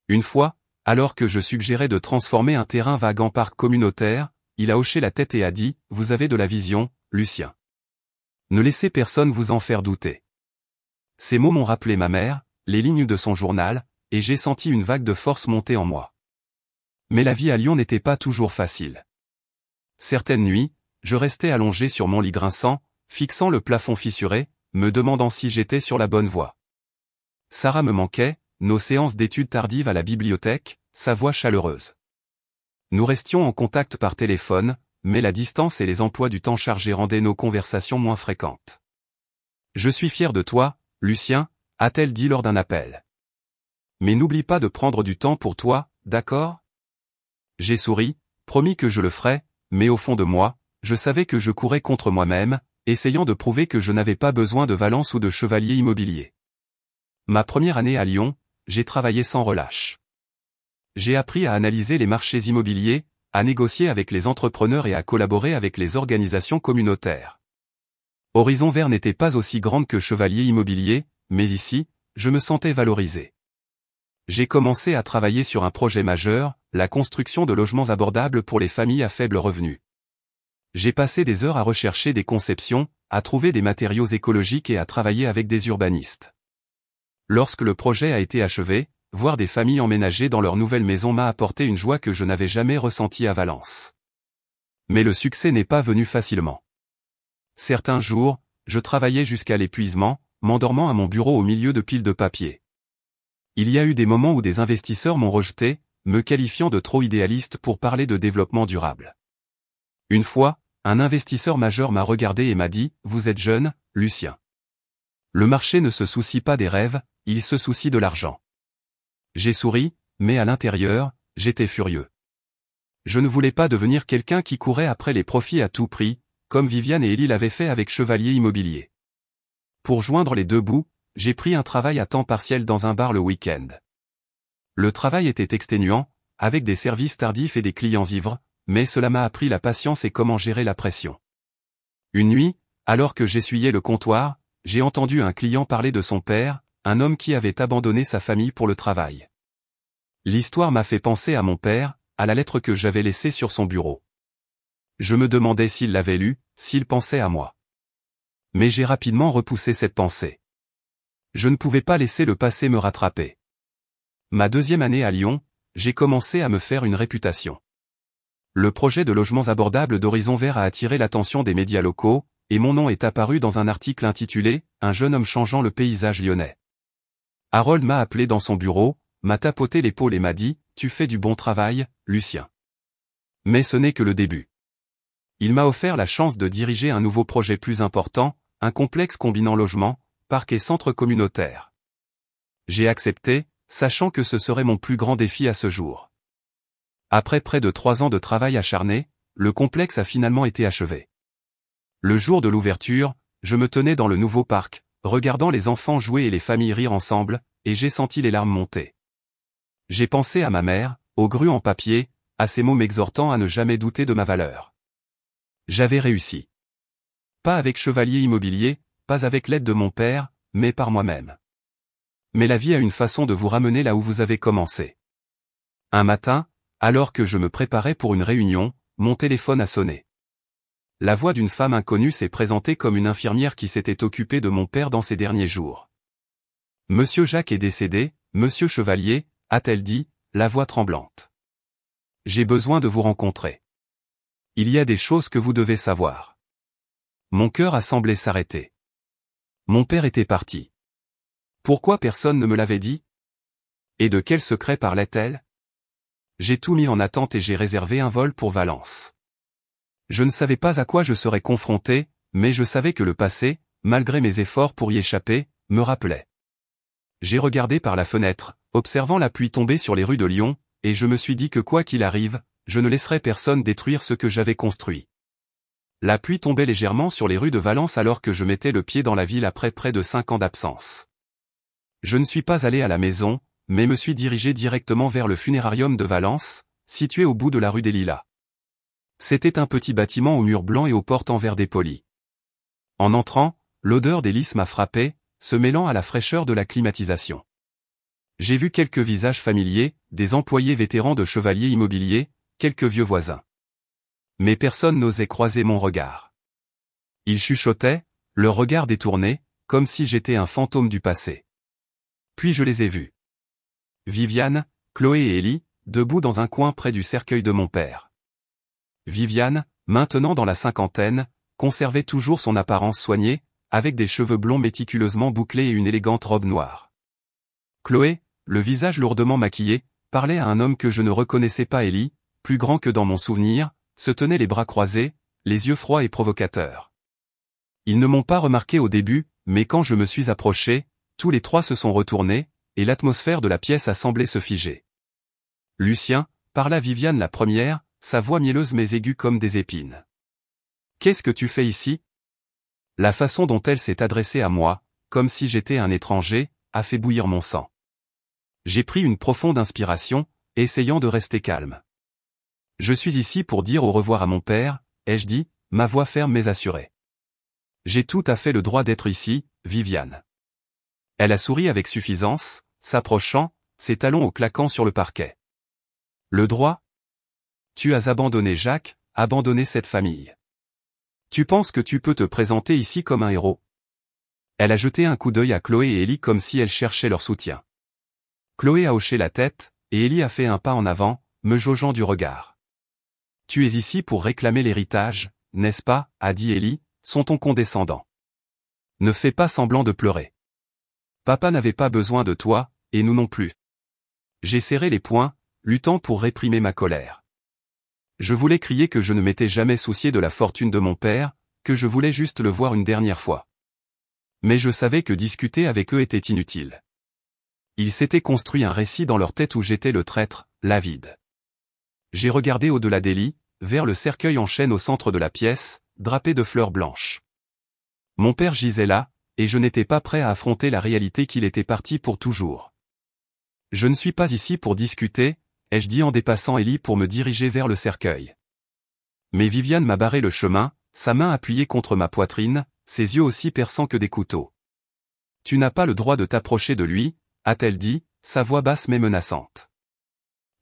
Une fois, alors que je suggérais de transformer un terrain vague en parc communautaire, il a hoché la tête et a dit « Vous avez de la vision, Lucien. Ne laissez personne vous en faire douter. » Ces mots m'ont rappelé ma mère, les lignes de son journal, et j'ai senti une vague de force monter en moi. Mais la vie à Lyon n'était pas toujours facile. Certaines nuits, je restais allongé sur mon lit grinçant, fixant le plafond fissuré, me demandant si j'étais sur la bonne voie. Sarah me manquait, nos séances d'études tardives à la bibliothèque, sa voix chaleureuse. Nous restions en contact par téléphone, mais la distance et les emplois du temps chargés rendaient nos conversations moins fréquentes. « Je suis fier de toi, Lucien », a-t-elle dit lors d'un appel. « Mais n'oublie pas de prendre du temps pour toi, d'accord ?» J'ai souri, promis que je le ferais, mais au fond de moi, je savais que je courais contre moi-même, essayant de prouver que je n'avais pas besoin de Valence ou de Chevalier Immobilier. Ma première année à Lyon, j'ai travaillé sans relâche. J'ai appris à analyser les marchés immobiliers, à négocier avec les entrepreneurs et à collaborer avec les organisations communautaires. Horizon Vert n'était pas aussi grande que Chevalier Immobilier, mais ici, je me sentais valorisé. J'ai commencé à travailler sur un projet majeur, la construction de logements abordables pour les familles à faible revenu. J'ai passé des heures à rechercher des conceptions, à trouver des matériaux écologiques et à travailler avec des urbanistes. Lorsque le projet a été achevé, voir des familles emménager dans leur nouvelle maison m'a apporté une joie que je n'avais jamais ressentie à Valence. Mais le succès n'est pas venu facilement. Certains jours, je travaillais jusqu'à l'épuisement, m'endormant à mon bureau au milieu de piles de papier. Il y a eu des moments où des investisseurs m'ont rejeté, me qualifiant de trop idéaliste pour parler de développement durable. Une fois, un investisseur majeur m'a regardé et m'a dit « Vous êtes jeune, Lucien. Le marché ne se soucie pas des rêves, il se soucie de l'argent. » J'ai souri, mais à l'intérieur, j'étais furieux. Je ne voulais pas devenir quelqu'un qui courait après les profits à tout prix, comme Viviane et Élie l'avaient fait avec Chevalier Immobilier. Pour joindre les deux bouts, j'ai pris un travail à temps partiel dans un bar le week-end. Le travail était exténuant, avec des services tardifs et des clients ivres, mais cela m'a appris la patience et comment gérer la pression. Une nuit, alors que j'essuyais le comptoir, j'ai entendu un client parler de son père, un homme qui avait abandonné sa famille pour le travail. L'histoire m'a fait penser à mon père, à la lettre que j'avais laissée sur son bureau. Je me demandais s'il l'avait lue, s'il pensait à moi. Mais j'ai rapidement repoussé cette pensée. Je ne pouvais pas laisser le passé me rattraper. Ma deuxième année à Lyon, j'ai commencé à me faire une réputation. Le projet de logements abordables d'Horizon Vert a attiré l'attention des médias locaux, et mon nom est apparu dans un article intitulé « Un jeune homme changeant le paysage lyonnais ». Harold m'a appelé dans son bureau, m'a tapoté l'épaule et m'a dit « Tu fais du bon travail, Lucien. » Mais ce n'est que le début. Il m'a offert la chance de diriger un nouveau projet plus important, un complexe combinant logement, parc et centre communautaire. J'ai accepté, sachant que ce serait mon plus grand défi à ce jour. Après près de 3 ans de travail acharné, le complexe a finalement été achevé. Le jour de l'ouverture, je me tenais dans le nouveau parc, regardant les enfants jouer et les familles rire ensemble, et j'ai senti les larmes monter. J'ai pensé à ma mère, aux grues en papier, à ces mots m'exhortant à ne jamais douter de ma valeur. J'avais réussi. Pas avec Chevalier Immobilier, pas avec l'aide de mon père, mais par moi-même. Mais la vie a une façon de vous ramener là où vous avez commencé. Un matin, alors que je me préparais pour une réunion, mon téléphone a sonné. La voix d'une femme inconnue s'est présentée comme une infirmière qui s'était occupée de mon père dans ces derniers jours. « Monsieur Jacques est décédé, Monsieur Chevalier », a-t-elle dit, la voix tremblante. « J'ai besoin de vous rencontrer. Il y a des choses que vous devez savoir. » Mon cœur a semblé s'arrêter. Mon père était parti. Pourquoi personne ne me l'avait dit? Et de quel secret parlait-elle? J'ai tout mis en attente et j'ai réservé un vol pour Valence. Je ne savais pas à quoi je serais confronté, mais je savais que le passé, malgré mes efforts pour y échapper, me rappelait. J'ai regardé par la fenêtre, observant la pluie tomber sur les rues de Lyon, et je me suis dit que quoi qu'il arrive, je ne laisserai personne détruire ce que j'avais construit. La pluie tombait légèrement sur les rues de Valence alors que je mettais le pied dans la ville après près de 5 ans d'absence. Je ne suis pas allé à la maison, mais me suis dirigé directement vers le funérarium de Valence, situé au bout de la rue des Lilas. C'était un petit bâtiment aux murs blancs et aux portes en verre dépoli. En entrant, l'odeur des lys m'a frappé, se mêlant à la fraîcheur de la climatisation. J'ai vu quelques visages familiers, des employés vétérans de Chevalier Immobilier, quelques vieux voisins. Mais personne n'osait croiser mon regard. Ils chuchotaient, leur regard détourné, comme si j'étais un fantôme du passé. Puis je les ai vus. Viviane, Chloé et Élie, debout dans un coin près du cercueil de mon père. Viviane, maintenant dans la cinquantaine, conservait toujours son apparence soignée, avec des cheveux blonds méticuleusement bouclés et une élégante robe noire. Chloé, le visage lourdement maquillé, parlait à un homme que je ne reconnaissais pas. Ellie, plus grand que dans mon souvenir, se tenait les bras croisés, les yeux froids et provocateurs. Ils ne m'ont pas remarqué au début, mais quand je me suis approché, tous les trois se sont retournés, et l'atmosphère de la pièce a semblé se figer. Lucien, parla Viviane la première, sa voix mielleuse mais aiguë comme des épines. « Qu'est-ce que tu fais ici ?» La façon dont elle s'est adressée à moi, comme si j'étais un étranger, a fait bouillir mon sang. J'ai pris une profonde inspiration, essayant de rester calme. « Je suis ici pour dire au revoir à mon père, » ai-je dit, ma voix ferme mais assurée. « J'ai tout à fait le droit d'être ici, Viviane. » Elle a souri avec suffisance, s'approchant, ses talons au claquant sur le parquet. « Le droit ? Tu as abandonné Jacques, abandonné cette famille. Tu penses que tu peux te présenter ici comme un héros ?» Elle a jeté un coup d'œil à Chloé et Ellie comme si elles cherchaient leur soutien. Chloé a hoché la tête, et Ellie a fait un pas en avant, me jaugeant du regard. « Tu es ici pour réclamer l'héritage, n'est-ce pas ?» a dit Ellie, son ton condescendant. « Ne fais pas semblant de pleurer. Papa n'avait pas besoin de toi, et nous non plus. » J'ai serré les poings, luttant pour réprimer ma colère. Je voulais crier que je ne m'étais jamais soucié de la fortune de mon père, que je voulais juste le voir une dernière fois. Mais je savais que discuter avec eux était inutile. Ils s'étaient construit un récit dans leur tête où j'étais le traître, l'avide. J'ai regardé au-delà d'Ellie, vers le cercueil en chêne au centre de la pièce, drapé de fleurs blanches. Mon père gisait là, et je n'étais pas prêt à affronter la réalité qu'il était parti pour toujours. « Je ne suis pas ici pour discuter », ai-je dit en dépassant Ellie pour me diriger vers le cercueil. Mais Viviane m'a barré le chemin, sa main appuyée contre ma poitrine, ses yeux aussi perçants que des couteaux. « Tu n'as pas le droit de t'approcher de lui », a-t-elle dit, sa voix basse mais menaçante.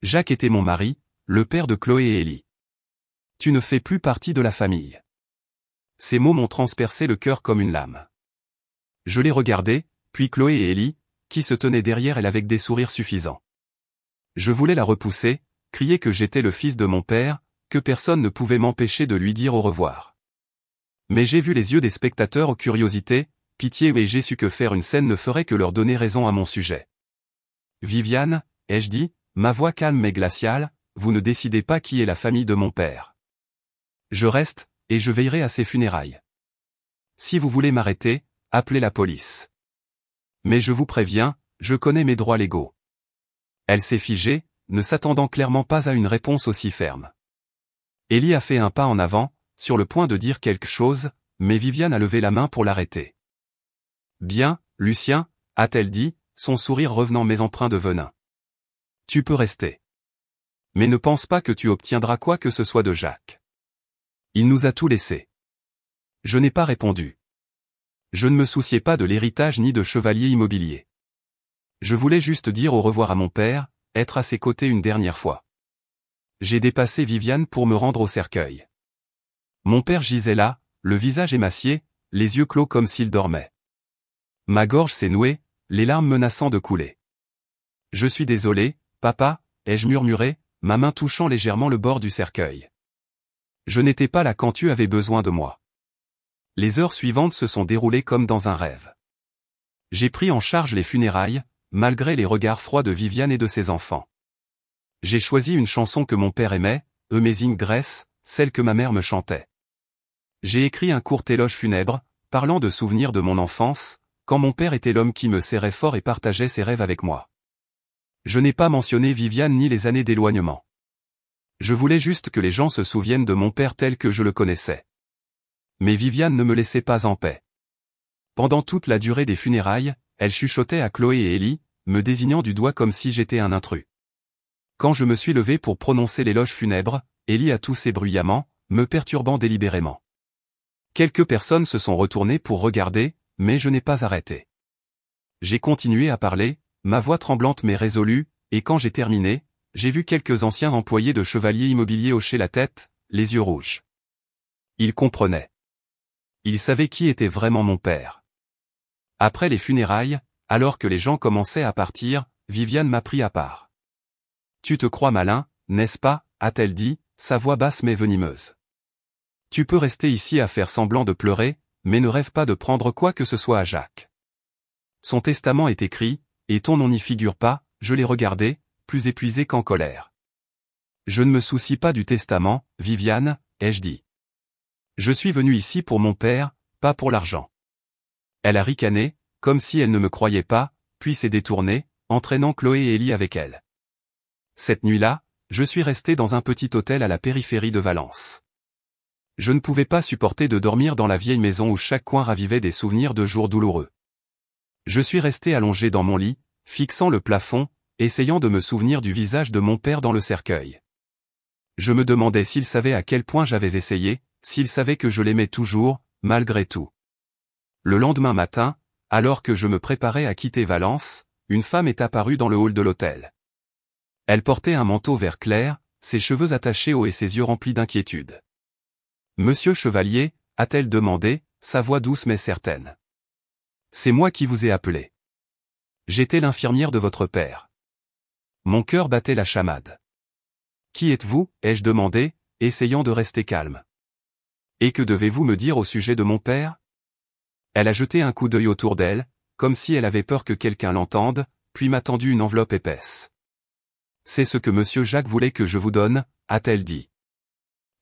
Jacques était mon mari, le père de Chloé et Ellie. Tu ne fais plus partie de la famille. Ces mots m'ont transpercé le cœur comme une lame. Je les regardais, puis Chloé et Ellie, qui se tenaient derrière elle avec des sourires suffisants. Je voulais la repousser, crier que j'étais le fils de mon père, que personne ne pouvait m'empêcher de lui dire au revoir. Mais j'ai vu les yeux des spectateurs aux curiosités, pitié et j'ai su que faire une scène ne ferait que leur donner raison à mon sujet. « Viviane, » ai-je dit, ma voix calme mais glaciale, vous ne décidez pas qui est la famille de mon père. Je reste, et je veillerai à ses funérailles. Si vous voulez m'arrêter, appelez la police. Mais je vous préviens, je connais mes droits légaux. Elle s'est figée, ne s'attendant clairement pas à une réponse aussi ferme. Ellie a fait un pas en avant, sur le point de dire quelque chose, mais Viviane a levé la main pour l'arrêter. « Bien, Lucien, » a-t-elle dit, son sourire revenant mais empreint de venin. « Tu peux rester. Mais ne pense pas que tu obtiendras quoi que ce soit de Jacques. Il nous a tout laissé. » Je n'ai pas répondu. Je ne me souciais pas de l'héritage ni de chevalier immobilier. Je voulais juste dire au revoir à mon père, être à ses côtés une dernière fois. J'ai dépassé Viviane pour me rendre au cercueil. Mon père gisait là, le visage émacié, les yeux clos comme s'il dormait. Ma gorge s'est nouée, les larmes menaçant de couler. « Je suis désolé, papa », ai-je murmuré, ma main touchant légèrement le bord du cercueil. Je n'étais pas là quand tu avais besoin de moi. Les heures suivantes se sont déroulées comme dans un rêve. J'ai pris en charge les funérailles, malgré les regards froids de Viviane et de ses enfants. J'ai choisi une chanson que mon père aimait, Amazing Grace, celle que ma mère me chantait. J'ai écrit un court éloge funèbre, parlant de souvenirs de mon enfance, quand mon père était l'homme qui me serrait fort et partageait ses rêves avec moi. Je n'ai pas mentionné Viviane ni les années d'éloignement. Je voulais juste que les gens se souviennent de mon père tel que je le connaissais. Mais Viviane ne me laissait pas en paix. Pendant toute la durée des funérailles, elle chuchotait à Chloé et Ellie, me désignant du doigt comme si j'étais un intrus. Quand je me suis levé pour prononcer l'éloge funèbre, Ellie a toussé bruyamment, me perturbant délibérément. Quelques personnes se sont retournées pour regarder, mais je n'ai pas arrêté. J'ai continué à parler, ma voix tremblante mais résolue, et quand j'ai terminé, j'ai vu quelques anciens employés de chevalier immobilier hocher la tête, les yeux rouges. Ils comprenaient. Ils savaient qui était vraiment mon père. Après les funérailles, alors que les gens commençaient à partir, Viviane m'a pris à part. « Tu te crois malin, n'est-ce pas ?» a-t-elle dit, sa voix basse mais venimeuse. Tu peux rester ici à faire semblant de pleurer, mais ne rêve pas de prendre quoi que ce soit à Jacques. Son testament est écrit, et ton nom n'y figure pas, je l'ai regardé, plus épuisé qu'en colère. Je ne me soucie pas du testament, Viviane, ai-je dit. Je suis venu ici pour mon père, pas pour l'argent. Elle a ricané, comme si elle ne me croyait pas, puis s'est détournée, entraînant Chloé et Ellie avec elle. Cette nuit-là, je suis resté dans un petit hôtel à la périphérie de Valence. Je ne pouvais pas supporter de dormir dans la vieille maison où chaque coin ravivait des souvenirs de jours douloureux. Je suis resté allongé dans mon lit, fixant le plafond, essayant de me souvenir du visage de mon père dans le cercueil. Je me demandais s'il savait à quel point j'avais essayé, s'il savait que je l'aimais toujours, malgré tout. Le lendemain matin, alors que je me préparais à quitter Valence, une femme est apparue dans le hall de l'hôtel. Elle portait un manteau vert clair, ses cheveux attachés haut et ses yeux remplis d'inquiétude. « Monsieur Chevalier » a-t-elle demandé, sa voix douce mais certaine. « C'est moi qui vous ai appelé. J'étais l'infirmière de votre père. » Mon cœur battait la chamade. « Qui êtes-vous » ai-je demandé, essayant de rester calme. « Et que devez-vous me dire au sujet de mon père ?» Elle a jeté un coup d'œil autour d'elle, comme si elle avait peur que quelqu'un l'entende, puis m'a tendu une enveloppe épaisse. « C'est ce que monsieur Jacques voulait que je vous donne, a-t-elle dit.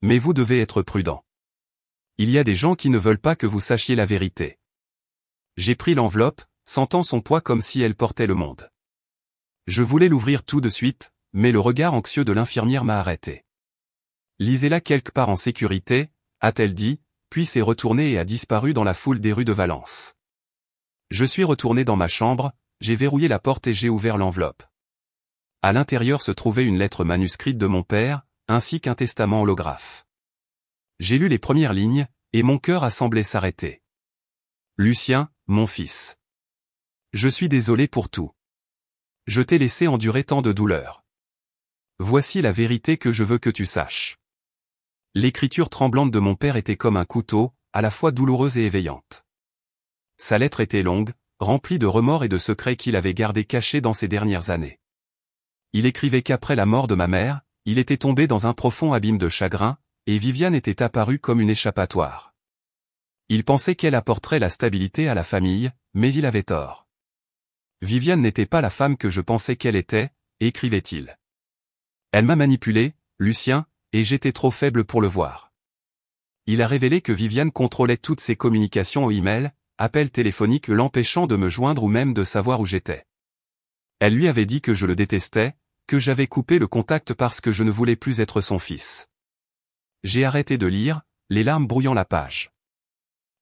Mais vous devez être prudent. Il y a des gens qui ne veulent pas que vous sachiez la vérité. » J'ai pris l'enveloppe, sentant son poids comme si elle portait le monde. Je voulais l'ouvrir tout de suite, mais le regard anxieux de l'infirmière m'a arrêté. « Lisez-la quelque part en sécurité, a-t-elle dit, puis s'est retournée et a disparu dans la foule des rues de Valence. Je suis retourné dans ma chambre, j'ai verrouillé la porte et j'ai ouvert l'enveloppe. À l'intérieur se trouvait une lettre manuscrite de mon père, ainsi qu'un testament holographe. J'ai lu les premières lignes, et mon cœur a semblé s'arrêter. Lucien, mon fils. Je suis désolé pour tout. Je t'ai laissé endurer tant de douleurs. Voici la vérité que je veux que tu saches. L'écriture tremblante de mon père était comme un couteau, à la fois douloureuse et éveillante. Sa lettre était longue, remplie de remords et de secrets qu'il avait gardés cachés dans ces dernières années. Il écrivait qu'après la mort de ma mère, il était tombé dans un profond abîme de chagrin, et Viviane était apparue comme une échappatoire. Il pensait qu'elle apporterait la stabilité à la famille, mais il avait tort. Viviane n'était pas la femme que je pensais qu'elle était, écrivait-il. Elle m'a manipulé, Lucien, et j'étais trop faible pour le voir. Il a révélé que Viviane contrôlait toutes ses communications au email, appels téléphoniques l'empêchant de me joindre ou même de savoir où j'étais. Elle lui avait dit que je le détestais, que j'avais coupé le contact parce que je ne voulais plus être son fils. J'ai arrêté de lire, les larmes brouillant la page.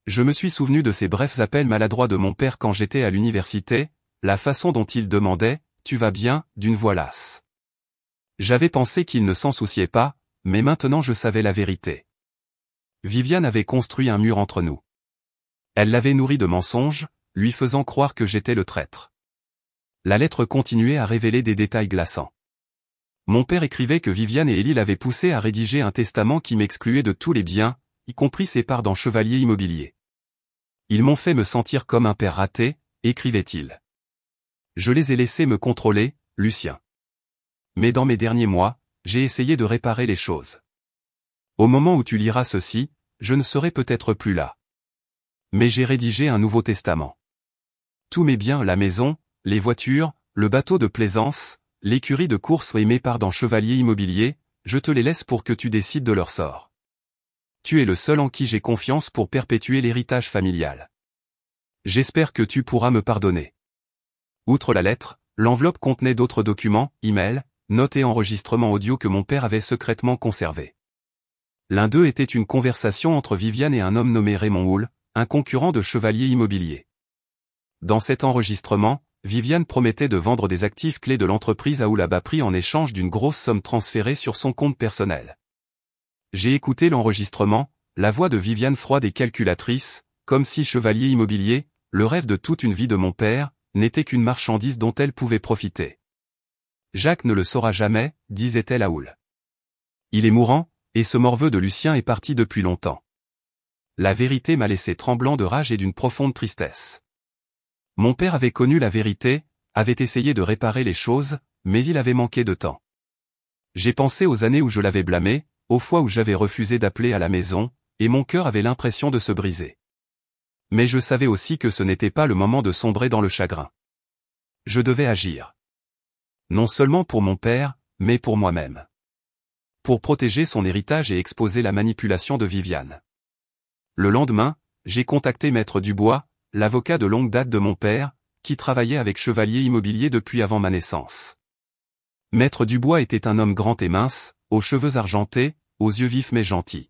Je me suis souvenu de ces brefs appels maladroits de mon père quand j'étais à l'université, la façon dont il demandait « Tu vas bien ?» d'une voix lasse. J'avais pensé qu'il ne s'en souciait pas, mais maintenant je savais la vérité. Viviane avait construit un mur entre nous. Elle l'avait nourri de mensonges, lui faisant croire que j'étais le traître. La lettre continuait à révéler des détails glaçants. Mon père écrivait que Viviane et Ellie l'avaient poussé à rédiger un testament qui m'excluait de tous les biens, y compris ses parts dans Chevalier Immobilier. Ils m'ont fait me sentir comme un père raté, écrivait-il. Je les ai laissés me contrôler, Lucien. Mais dans mes derniers mois, j'ai essayé de réparer les choses. Au moment où tu liras ceci, je ne serai peut-être plus là. Mais j'ai rédigé un nouveau testament. Tous mes biens, la maison, les voitures, le bateau de plaisance, l'écurie de course et mes parts dans Chevalier Immobilier, je te les laisse pour que tu décides de leur sort. Tu es le seul en qui j'ai confiance pour perpétuer l'héritage familial. J'espère que tu pourras me pardonner. Outre la lettre, l'enveloppe contenait d'autres documents, emails, notes et enregistrements audio que mon père avait secrètement conservés. L'un d'eux était une conversation entre Viviane et un homme nommé Raymond Houle, un concurrent de Chevalier Immobilier. Dans cet enregistrement, Viviane promettait de vendre des actifs clés de l'entreprise à Houle à bas prix en échange d'une grosse somme transférée sur son compte personnel. J'ai écouté l'enregistrement, la voix de Viviane froide et calculatrice, comme si Chevalier Immobilier, le rêve de toute une vie de mon père, n'était qu'une marchandise dont elle pouvait profiter. Jacques ne le saura jamais, disait-elle à Houle. Il est mourant, et ce morveux de Lucien est parti depuis longtemps. La vérité m'a laissé tremblant de rage et d'une profonde tristesse. Mon père avait connu la vérité, avait essayé de réparer les choses, mais il avait manqué de temps. J'ai pensé aux années où je l'avais blâmé, aux fois où j'avais refusé d'appeler à la maison, et mon cœur avait l'impression de se briser. Mais je savais aussi que ce n'était pas le moment de sombrer dans le chagrin. Je devais agir. Non seulement pour mon père, mais pour moi-même. Pour protéger son héritage et exposer la manipulation de Viviane. Le lendemain, j'ai contacté Maître Dubois, l'avocat de longue date de mon père, qui travaillait avec Chevalier Immobilier depuis avant ma naissance. Maître Dubois était un homme grand et mince, aux cheveux argentés, aux yeux vifs mais gentils.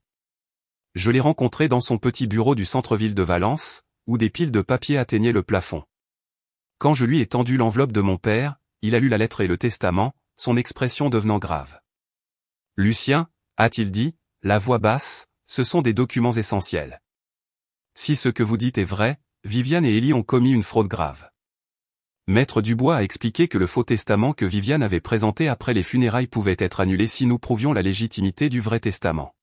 Je l'ai rencontré dans son petit bureau du centre-ville de Valence, où des piles de papier atteignaient le plafond. Quand je lui ai tendu l'enveloppe de mon père, il a lu la lettre et le testament, son expression devenant grave. « Lucien, a-t-il dit, la voix basse, ce sont des documents essentiels. Si ce que vous dites est vrai, Viviane et Élie ont commis une fraude grave. » Maître Dubois a expliqué que le faux testament que Viviane avait présenté après les funérailles pouvait être annulé si nous prouvions la légitimité du vrai testament.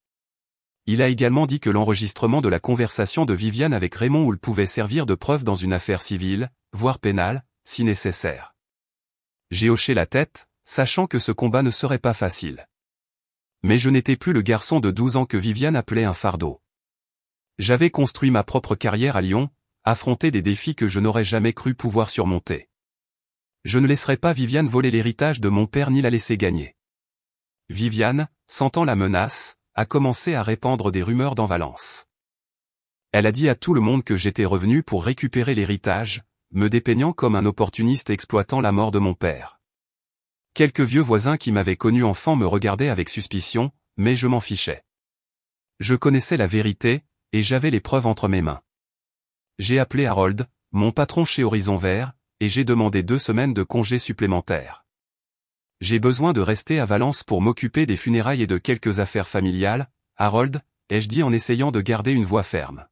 Il a également dit que l'enregistrement de la conversation de Viviane avec Raymond Houle pouvait servir de preuve dans une affaire civile, voire pénale, si nécessaire. J'ai hoché la tête, sachant que ce combat ne serait pas facile. Mais je n'étais plus le garçon de 12 ans que Viviane appelait un fardeau. J'avais construit ma propre carrière à Lyon, affronté des défis que je n'aurais jamais cru pouvoir surmonter. Je ne laisserai pas Viviane voler l'héritage de mon père ni la laisser gagner. Viviane, sentant la menace, a commencé à répandre des rumeurs dans Valence. Elle a dit à tout le monde que j'étais revenu pour récupérer l'héritage, me dépeignant comme un opportuniste exploitant la mort de mon père. Quelques vieux voisins qui m'avaient connu enfant me regardaient avec suspicion, mais je m'en fichais. Je connaissais la vérité, et j'avais les preuves entre mes mains. J'ai appelé Harold, mon patron chez Horizon Vert, et j'ai demandé 2 semaines de congé supplémentaires. J'ai besoin de rester à Valence pour m'occuper des funérailles et de quelques affaires familiales, Harold, ai-je dit en essayant de garder une voix ferme.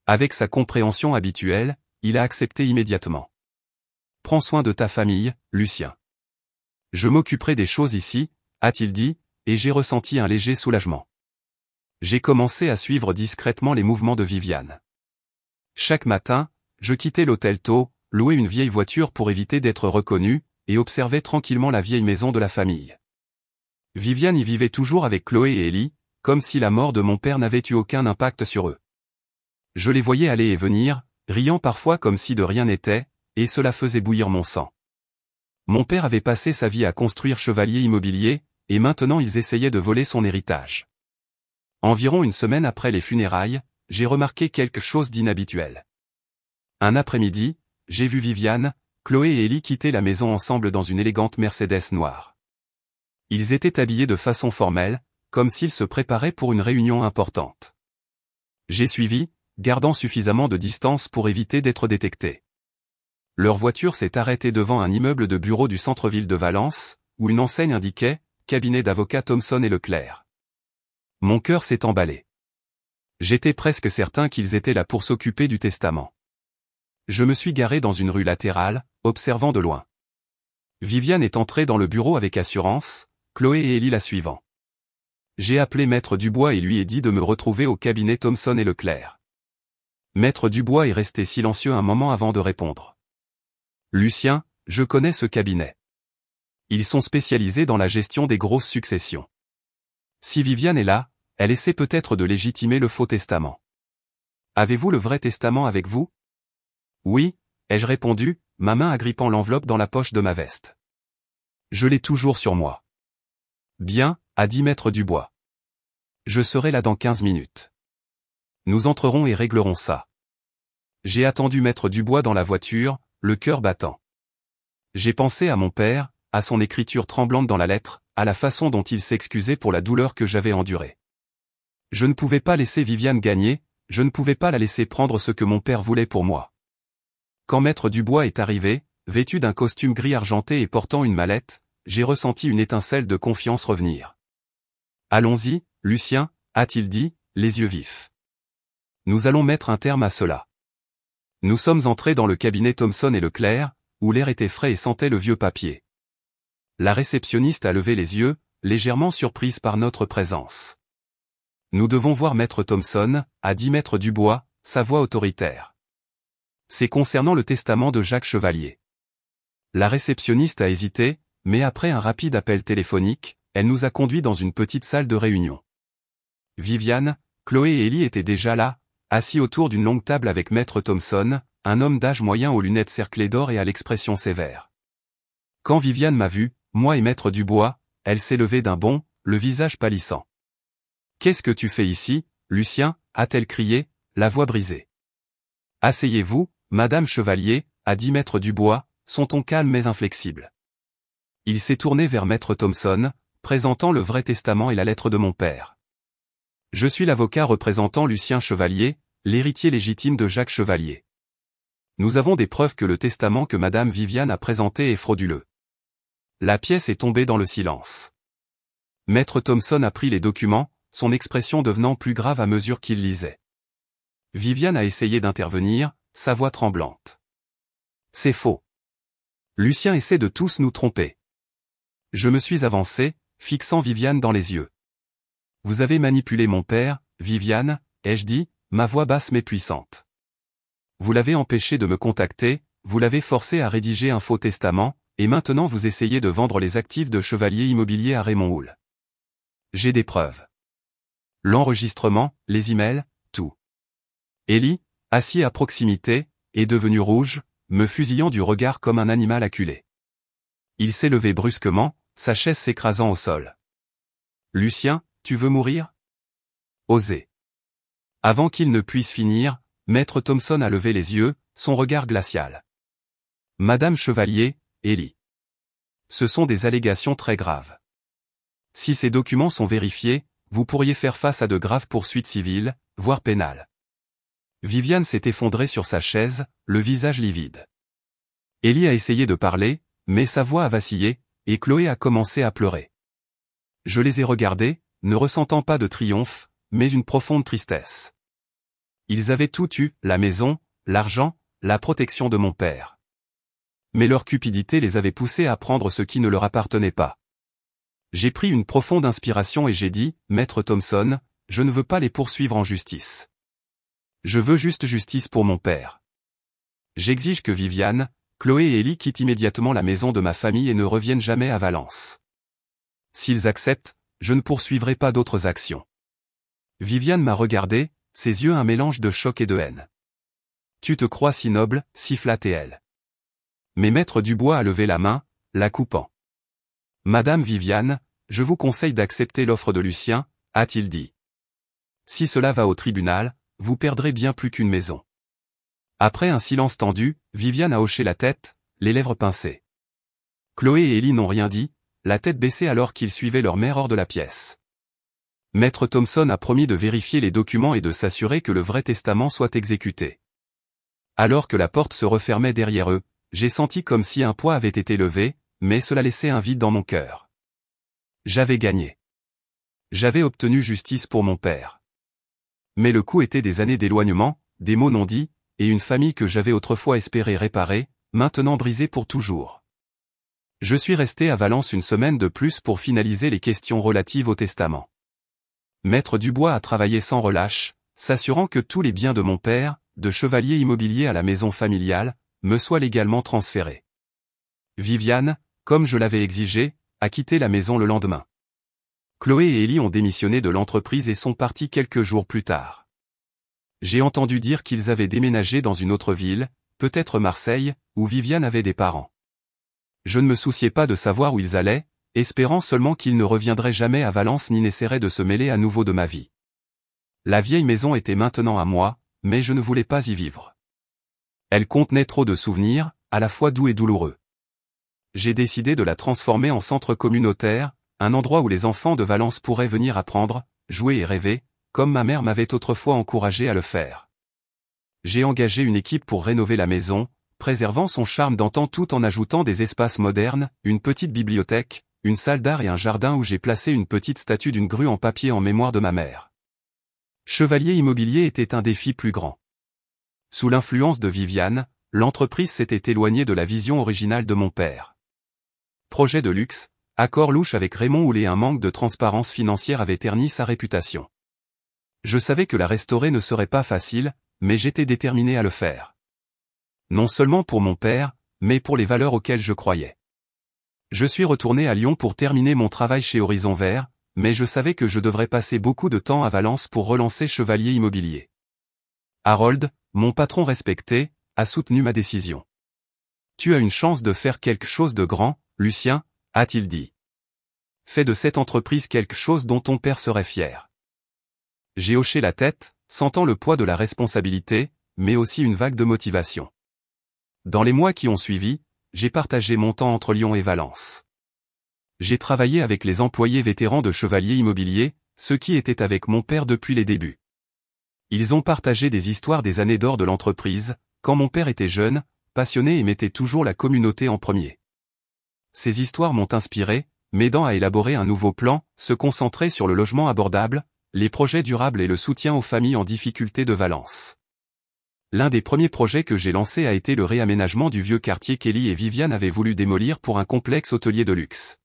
Avec sa compréhension habituelle, il a accepté immédiatement. Prends soin de ta famille, Lucien. Je m'occuperai des choses ici, a-t-il dit, et j'ai ressenti un léger soulagement. J'ai commencé à suivre discrètement les mouvements de Viviane. Chaque matin, je quittais l'hôtel tôt, louais une vieille voiture pour éviter d'être reconnu, et observais tranquillement la vieille maison de la famille. Viviane y vivait toujours avec Chloé et Élie, comme si la mort de mon père n'avait eu aucun impact sur eux. Je les voyais aller et venir, riant parfois comme si de rien n'était, et cela faisait bouillir mon sang. Mon père avait passé sa vie à construire Chevalier Immobilier, et maintenant ils essayaient de voler son héritage. Environ une semaine après les funérailles, j'ai remarqué quelque chose d'inhabituel. Un après-midi, j'ai vu Viviane, Chloé et Élie quitter la maison ensemble dans une élégante Mercedes noire. Ils étaient habillés de façon formelle, comme s'ils se préparaient pour une réunion importante. J'ai suivi, gardant suffisamment de distance pour éviter d'être détecté. Leur voiture s'est arrêtée devant un immeuble de bureaux du centre-ville de Valence, où une enseigne indiquait « Cabinet d'avocats Thomson et Leclerc ». Mon cœur s'est emballé. J'étais presque certain qu'ils étaient là pour s'occuper du testament. Je me suis garé dans une rue latérale, observant de loin. Viviane est entrée dans le bureau avec assurance, Chloé et Élie la suivant. J'ai appelé Maître Dubois et lui ai dit de me retrouver au cabinet Thomson et Leclerc. Maître Dubois est resté silencieux un moment avant de répondre. Lucien, je connais ce cabinet. Ils sont spécialisés dans la gestion des grosses successions. Si Viviane est là, elle essaie peut-être de légitimer le faux testament. Avez-vous le vrai testament avec vous? Oui, ai-je répondu, ma main agrippant l'enveloppe dans la poche de ma veste. Je l'ai toujours sur moi. Bien, a dit Maître Dubois. Je serai là dans 15 minutes. Nous entrerons et réglerons ça. J'ai attendu Maître Dubois dans la voiture, le cœur battant. J'ai pensé à mon père, à son écriture tremblante dans la lettre, à la façon dont il s'excusait pour la douleur que j'avais endurée. Je ne pouvais pas laisser Viviane gagner, je ne pouvais pas la laisser prendre ce que mon père voulait pour moi. Quand Maître Dubois est arrivé, vêtu d'un costume gris argenté et portant une mallette, j'ai ressenti une étincelle de confiance revenir. Allons-y, Lucien, a-t-il dit, les yeux vifs. Nous allons mettre un terme à cela. Nous sommes entrés dans le cabinet Thomson et Leclerc, où l'air était frais et sentait le vieux papier. La réceptionniste a levé les yeux, légèrement surprise par notre présence. Nous devons voir Maître Thomson, a dit Maître Dubois, sa voix autoritaire. C'est concernant le testament de Jacques Chevalier. La réceptionniste a hésité, mais après un rapide appel téléphonique, elle nous a conduits dans une petite salle de réunion. Viviane, Chloé et Ellie étaient déjà là, assis autour d'une longue table avec Maître Thompson, un homme d'âge moyen aux lunettes cerclées d'or et à l'expression sévère. Quand Viviane m'a vu, moi et Maître Dubois, elle s'est levée d'un bond, le visage pâlissant. « Qu'est-ce que tu fais ici, Lucien » a-t-elle crié, la voix brisée. « Asseyez-vous, Madame Chevalier » a dit Maître Dubois, son ton calme mais inflexible. Il s'est tourné vers Maître Thompson, présentant le vrai testament et la lettre de mon père. « Je suis l'avocat représentant Lucien Chevalier, l'héritier légitime de Jacques Chevalier. Nous avons des preuves que le testament que Madame Viviane a présenté est frauduleux. » La pièce est tombée dans le silence. Maître Thompson a pris les documents, son expression devenant plus grave à mesure qu'il lisait. Viviane a essayé d'intervenir, sa voix tremblante. « C'est faux. Lucien essaie de tous nous tromper. » Je me suis avancé, fixant Viviane dans les yeux. « Vous avez manipulé mon père, Viviane, » ai-je dit, ma voix basse mais puissante. « Vous l'avez empêché de me contacter, vous l'avez forcé à rédiger un faux testament, et maintenant vous essayez de vendre les actifs de Chevalier Immobilier à Raymond Houle. J'ai des preuves. L'enregistrement, les emails, tout. » Ellie, assis à proximité, est devenu rouge, me fusillant du regard comme un animal acculé. Il s'est levé brusquement, sa chaise s'écrasant au sol. « Lucien, tu veux mourir ?» Osez. Avant qu'il ne puisse finir, Maître Thompson a levé les yeux, son regard glacial. « Madame Chevalier, Ellie. Ce sont des allégations très graves. Si ces documents sont vérifiés, vous pourriez faire face à de graves poursuites civiles, voire pénales. » Viviane s'est effondrée sur sa chaise, le visage livide. Ellie a essayé de parler, mais sa voix a vacillé, et Chloé a commencé à pleurer. Je les ai regardés, ne ressentant pas de triomphe, mais une profonde tristesse. Ils avaient tout eu, la maison, l'argent, la protection de mon père. Mais leur cupidité les avait poussés à prendre ce qui ne leur appartenait pas. J'ai pris une profonde inspiration et j'ai dit, « Maître Thompson, je ne veux pas les poursuivre en justice. Je veux juste justice pour mon père. J'exige que Viviane, Chloé et Ellie quittent immédiatement la maison de ma famille et ne reviennent jamais à Valence. S'ils acceptent, je ne poursuivrai pas d'autres actions. » Viviane m'a regardé, ses yeux un mélange de choc et de haine. « Tu te crois si noble, siffla-t-elle. Mais Maître Dubois a levé la main, la coupant. « Madame Viviane, je vous conseille d'accepter l'offre de Lucien, » a-t-il dit. « Si cela va au tribunal, vous perdrez bien plus qu'une maison. » Après un silence tendu, Viviane a hoché la tête, les lèvres pincées. Chloé et Ellie n'ont rien dit, la tête baissée alors qu'ils suivaient leur mère hors de la pièce. Maître Thompson a promis de vérifier les documents et de s'assurer que le vrai testament soit exécuté. Alors que la porte se refermait derrière eux, j'ai senti comme si un poids avait été levé, mais cela laissait un vide dans mon cœur. J'avais gagné. J'avais obtenu justice pour mon père. Mais le coup était des années d'éloignement, des mots non dits, et une famille que j'avais autrefois espéré réparer, maintenant brisée pour toujours. Je suis resté à Valence une semaine de plus pour finaliser les questions relatives au testament. Maître Dubois a travaillé sans relâche, s'assurant que tous les biens de mon père, de Chevalier Immobilier à la maison familiale, me soient légalement transférés. Viviane, comme je l'avais exigé, a quitté la maison le lendemain. Chloé et Ellie ont démissionné de l'entreprise et sont partis quelques jours plus tard. J'ai entendu dire qu'ils avaient déménagé dans une autre ville, peut-être Marseille, où Viviane avait des parents. Je ne me souciais pas de savoir où ils allaient, espérant seulement qu'ils ne reviendraient jamais à Valence ni n'essaieraient de se mêler à nouveau de ma vie. La vieille maison était maintenant à moi, mais je ne voulais pas y vivre. Elle contenait trop de souvenirs, à la fois doux et douloureux. J'ai décidé de la transformer en centre communautaire, un endroit où les enfants de Valence pourraient venir apprendre, jouer et rêver, comme ma mère m'avait autrefois encouragé à le faire. J'ai engagé une équipe pour rénover la maison, préservant son charme d'antan tout en ajoutant des espaces modernes, une petite bibliothèque, une salle d'art et un jardin où j'ai placé une petite statue d'une grue en papier en mémoire de ma mère. Chevalier Immobilier était un défi plus grand. Sous l'influence de Viviane, l'entreprise s'était éloignée de la vision originale de mon père. Projet de luxe, accord louche avec Raymond Houle et un manque de transparence financière avaient terni sa réputation. Je savais que la restaurer ne serait pas facile, mais j'étais déterminé à le faire. Non seulement pour mon père, mais pour les valeurs auxquelles je croyais. Je suis retourné à Lyon pour terminer mon travail chez Horizon Vert, mais je savais que je devrais passer beaucoup de temps à Valence pour relancer Chevalier Immobilier. Harold, mon patron respecté, a soutenu ma décision. Tu as une chance de faire quelque chose de grand, Lucien, a-t-il dit. Fais de cette entreprise quelque chose dont ton père serait fier. J'ai hoché la tête, sentant le poids de la responsabilité, mais aussi une vague de motivation. Dans les mois qui ont suivi, j'ai partagé mon temps entre Lyon et Valence. J'ai travaillé avec les employés vétérans de Chevalier Immobilier, ceux qui étaient avec mon père depuis les débuts. Ils ont partagé des histoires des années d'or de l'entreprise, quand mon père était jeune, passionné et mettait toujours la communauté en premier. Ces histoires m'ont inspiré, m'aidant à élaborer un nouveau plan, se concentrer sur le logement abordable, les projets durables et le soutien aux familles en difficulté de Valence. L'un des premiers projets que j'ai lancé a été le réaménagement du vieux quartier qu'Ellie et Viviane avaient voulu démolir pour un complexe hôtelier de luxe.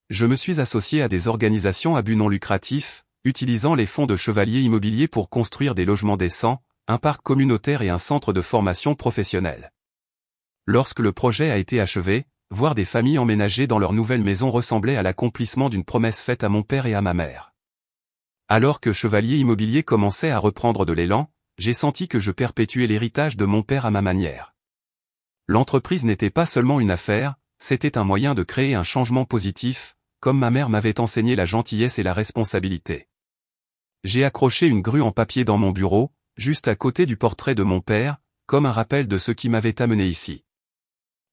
Je me suis associé à des organisations à but non lucratif, utilisant les fonds de Chevalier Immobilier pour construire des logements décents, un parc communautaire et un centre de formation professionnelle. Lorsque le projet a été achevé, voir des familles emménager dans leur nouvelle maison ressemblait à l'accomplissement d'une promesse faite à mon père et à ma mère. Alors que Chevalier Immobilier commençait à reprendre de l'élan, j'ai senti que je perpétuais l'héritage de mon père à ma manière. L'entreprise n'était pas seulement une affaire, c'était un moyen de créer un changement positif, comme ma mère m'avait enseigné la gentillesse et la responsabilité. J'ai accroché une grue en papier dans mon bureau, juste à côté du portrait de mon père, comme un rappel de ce qui m'avait amené ici.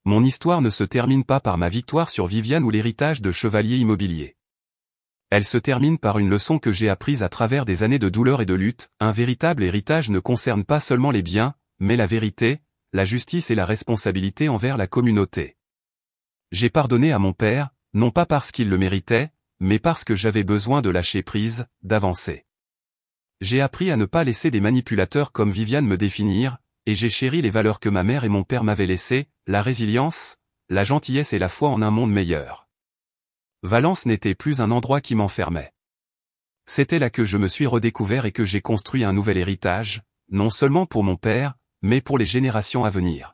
Mon histoire ne se termine pas par ma victoire sur Viviane ou l'héritage de Chevalier Immobilier. Elle se termine par une leçon que j'ai apprise à travers des années de douleur et de lutte. Un véritable héritage ne concerne pas seulement les biens, mais la vérité, la justice et la responsabilité envers la communauté. J'ai pardonné à mon père, non pas parce qu'il le méritait, mais parce que j'avais besoin de lâcher prise, d'avancer. J'ai appris à ne pas laisser des manipulateurs comme Viviane me définir, et j'ai chéri les valeurs que ma mère et mon père m'avaient laissées, la résilience, la gentillesse et la foi en un monde meilleur. Valence n'était plus un endroit qui m'enfermait. C'était là que je me suis redécouvert et que j'ai construit un nouvel héritage, non seulement pour mon père, mais pour les générations à venir.